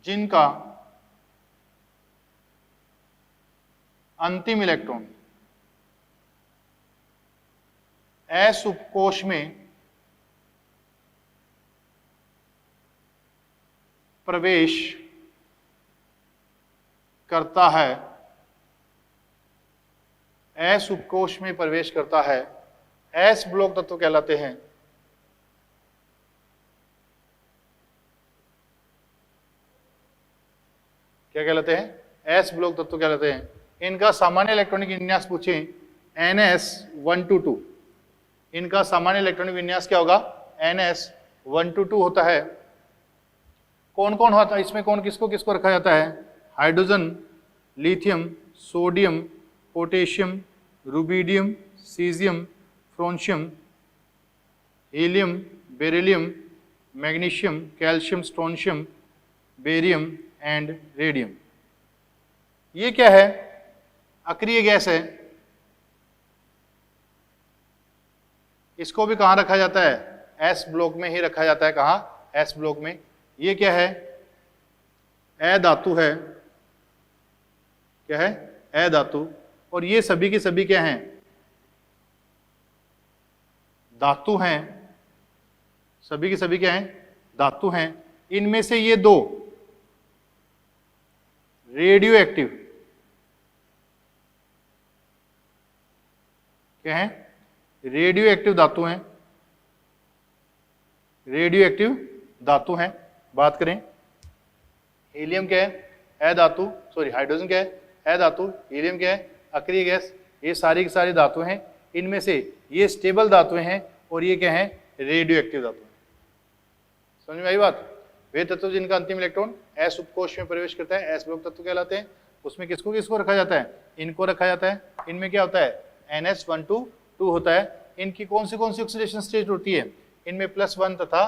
जिनका अंतिम इलेक्ट्रॉन एस उपकोश में प्रवेश करता है, एस उपकोश में प्रवेश करता है, एस ब्लॉक तत्व कहलाते हैं। क्या कहलाते हैं? एस ब्लॉक तत्व कहलाते हैं। इनका सामान्य इलेक्ट्रॉनिक विन्यास पूछें NS122, इनका सामान्य इलेक्ट्रॉनिक विन्यास क्या होगा? NS122 होता है। कौन कौन होता है इसमें? कौन किसको किसको रखा जाता है? Hydrogen, lithium, sodium, potassium, rubidium, caesium, francium, helium, beryllium, magnesium, calcium, strontium, barium and radium. ये क्या है? अक्रिय गैस है। इसको भी कहां रखा जाता है? एस ब्लॉक में ही रखा जाता है। कहां? एस ब्लॉक में। ये क्या है? अधातु है। क्या है? अधातु। और ये सभी के सभी क्या हैं? धातु हैं। सभी के सभी क्या हैं? धातु हैं। इनमें से ये दो रेडियो एक्टिव क्या है? रेडियो एक्टिव धातु हैं। रेडियो एक्टिव धातु हैं। बात करें हीलियम क्या है? अधातु। सॉरी, हाइड्रोजन क्या है? अधातु। हीलियम क्या है? अक्रिय गैस। ये सारी की सारी धातु हैं। इनमें से ये स्टेबल धातुएं हैं और ये क्या है? रेडियो एक्टिव धातु। समझ में आई बात? वे तत्व जिनका अंतिम इलेक्ट्रॉन एस उपकोश में प्रवेश करता है एस ब्लॉक तत्व कहलाते हैं। उसमें किसको किसको रखा जाता है? इनको रखा जाता है। इनमें क्या होता है? NS122 होता है। इनकी कौन सी ऑक्सीडेशन स्टेट होती है? इनमें +1 तथा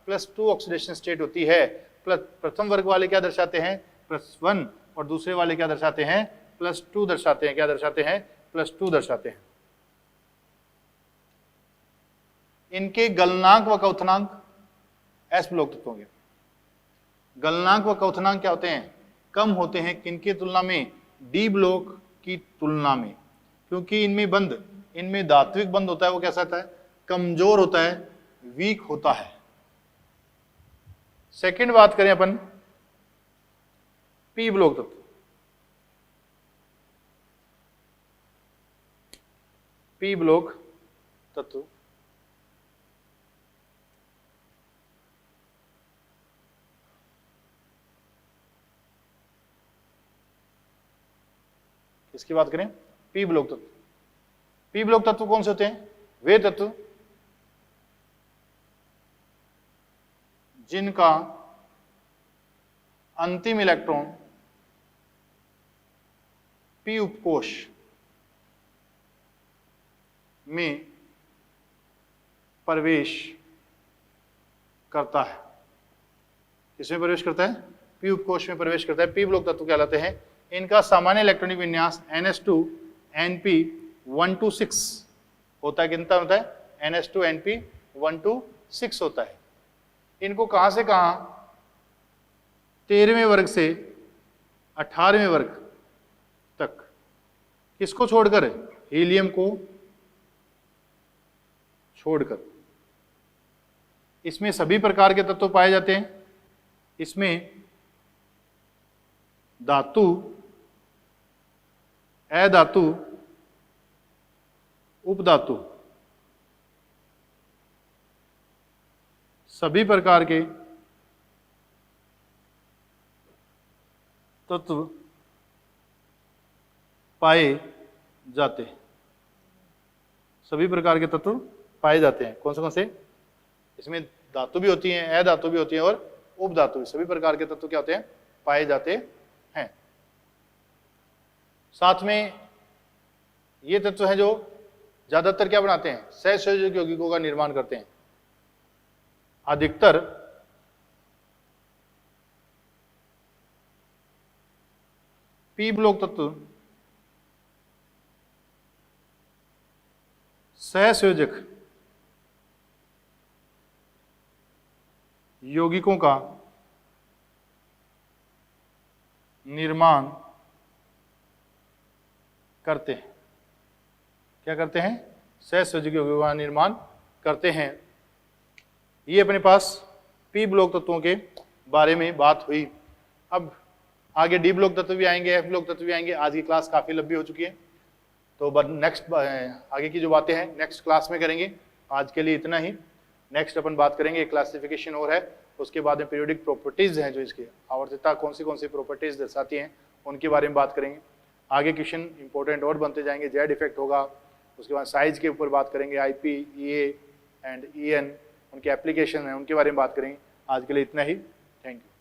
+2 ऑक्सीडेशन स्टेट होती है। प्रथम वर्ग वाले क्या दर्शाते हैं? +1 और दूसरे वाले क्या दर्शाते हैं? +2 दर्शाते हैं। क्या दर्शाते हैं? +2 दर्शाते हैं। इनके गलनांक व क्वथनांक एस ब्लॉक तत्वों के गलनांक व क्वथनांक क्या होते हैं? कम होते हैं। किनकी तुलना में? डी ब्लॉक की तुलना में। क्योंकि इनमें बंध, इनमें धात्विक बंध होता है, वो कैसा होता है? कमजोर होता है, वीक होता है। सेकंड बात करें अपन पी ब्लॉक तत्व। पी ब्लॉक तत्व किसकी बात करें? पी ब्लॉक तत्व। पी ब्लॉक तत्व कौन से होते हैं? वे तत्व जिनका अंतिम इलेक्ट्रॉन पी उपकोष में प्रवेश करता है। किसमें प्रवेश करता है? पी उपकोष में प्रवेश करता है। पी ब्लॉक तत्व कहलाते हैं। इनका सामान्य इलेक्ट्रॉनिक विन्यास NS2Np126 होता है। कितना होता है? NS2Np126 होता है। इनको कहां से कहां? 13वें वर्ग से 18वें वर्ग तक। किसको छोड़कर? हीलियम को छोड़कर। इसमें सभी प्रकार के तत्व पाए जाते हैं। इसमें धातु, अधातु, उपधातु, सभी प्रकार के तत्व पाए जाते हैं। सभी प्रकार के तत्व पाए जाते हैं। कौन से? इसमें धातु भी होती हैं, अधातु भी होती हैं और उपधातु भी। सभी प्रकार के तत्व क्या होते हैं? पाए जाते हैं। साथ में ये तत्व हैं जो ज्यादातर क्या बनाते हैं? सहसंयोजक यौगिकों का निर्माण करते हैं। अधिकतर पी ब्लॉक तत्व सहसंयोजक यौगिकों का निर्माण करते हैं। क्या करते हैं? सहसंयोजक यौगिकों का निर्माण करते हैं। ये अपने पास पी ब्लॉक तत्वों के बारे में बात हुई। अब आगे डी ब्लॉक तत्व भी आएंगे, एफ ब्लॉक तत्व भी आएंगे। आज की क्लास काफी लंबी हो चुकी है, तो नेक्स्ट आगे की जो बातें हैं नेक्स्ट क्लास में करेंगे। आज के लिए इतना ही। नेक्स्ट अपन बात करेंगे क्लासिफिकेशन और है, उसके बाद में पीरियोडिक प्रॉपर्टीज हैं जो इसकी आवर्तता कौन सी प्रॉपर्टीज दर्शाती हैं उनके बारे में बात करेंगे। आगे क्वेश्चन इंपॉर्टेंट और बनते जाएंगे। जेड इफेक्ट होगा, उसके बाद साइज के ऊपर बात करेंगे। IP, EA एंड EN उनके एप्लीकेशन हैं, उनके बारे में बात करेंगे। आज के लिए इतना ही। Thank you.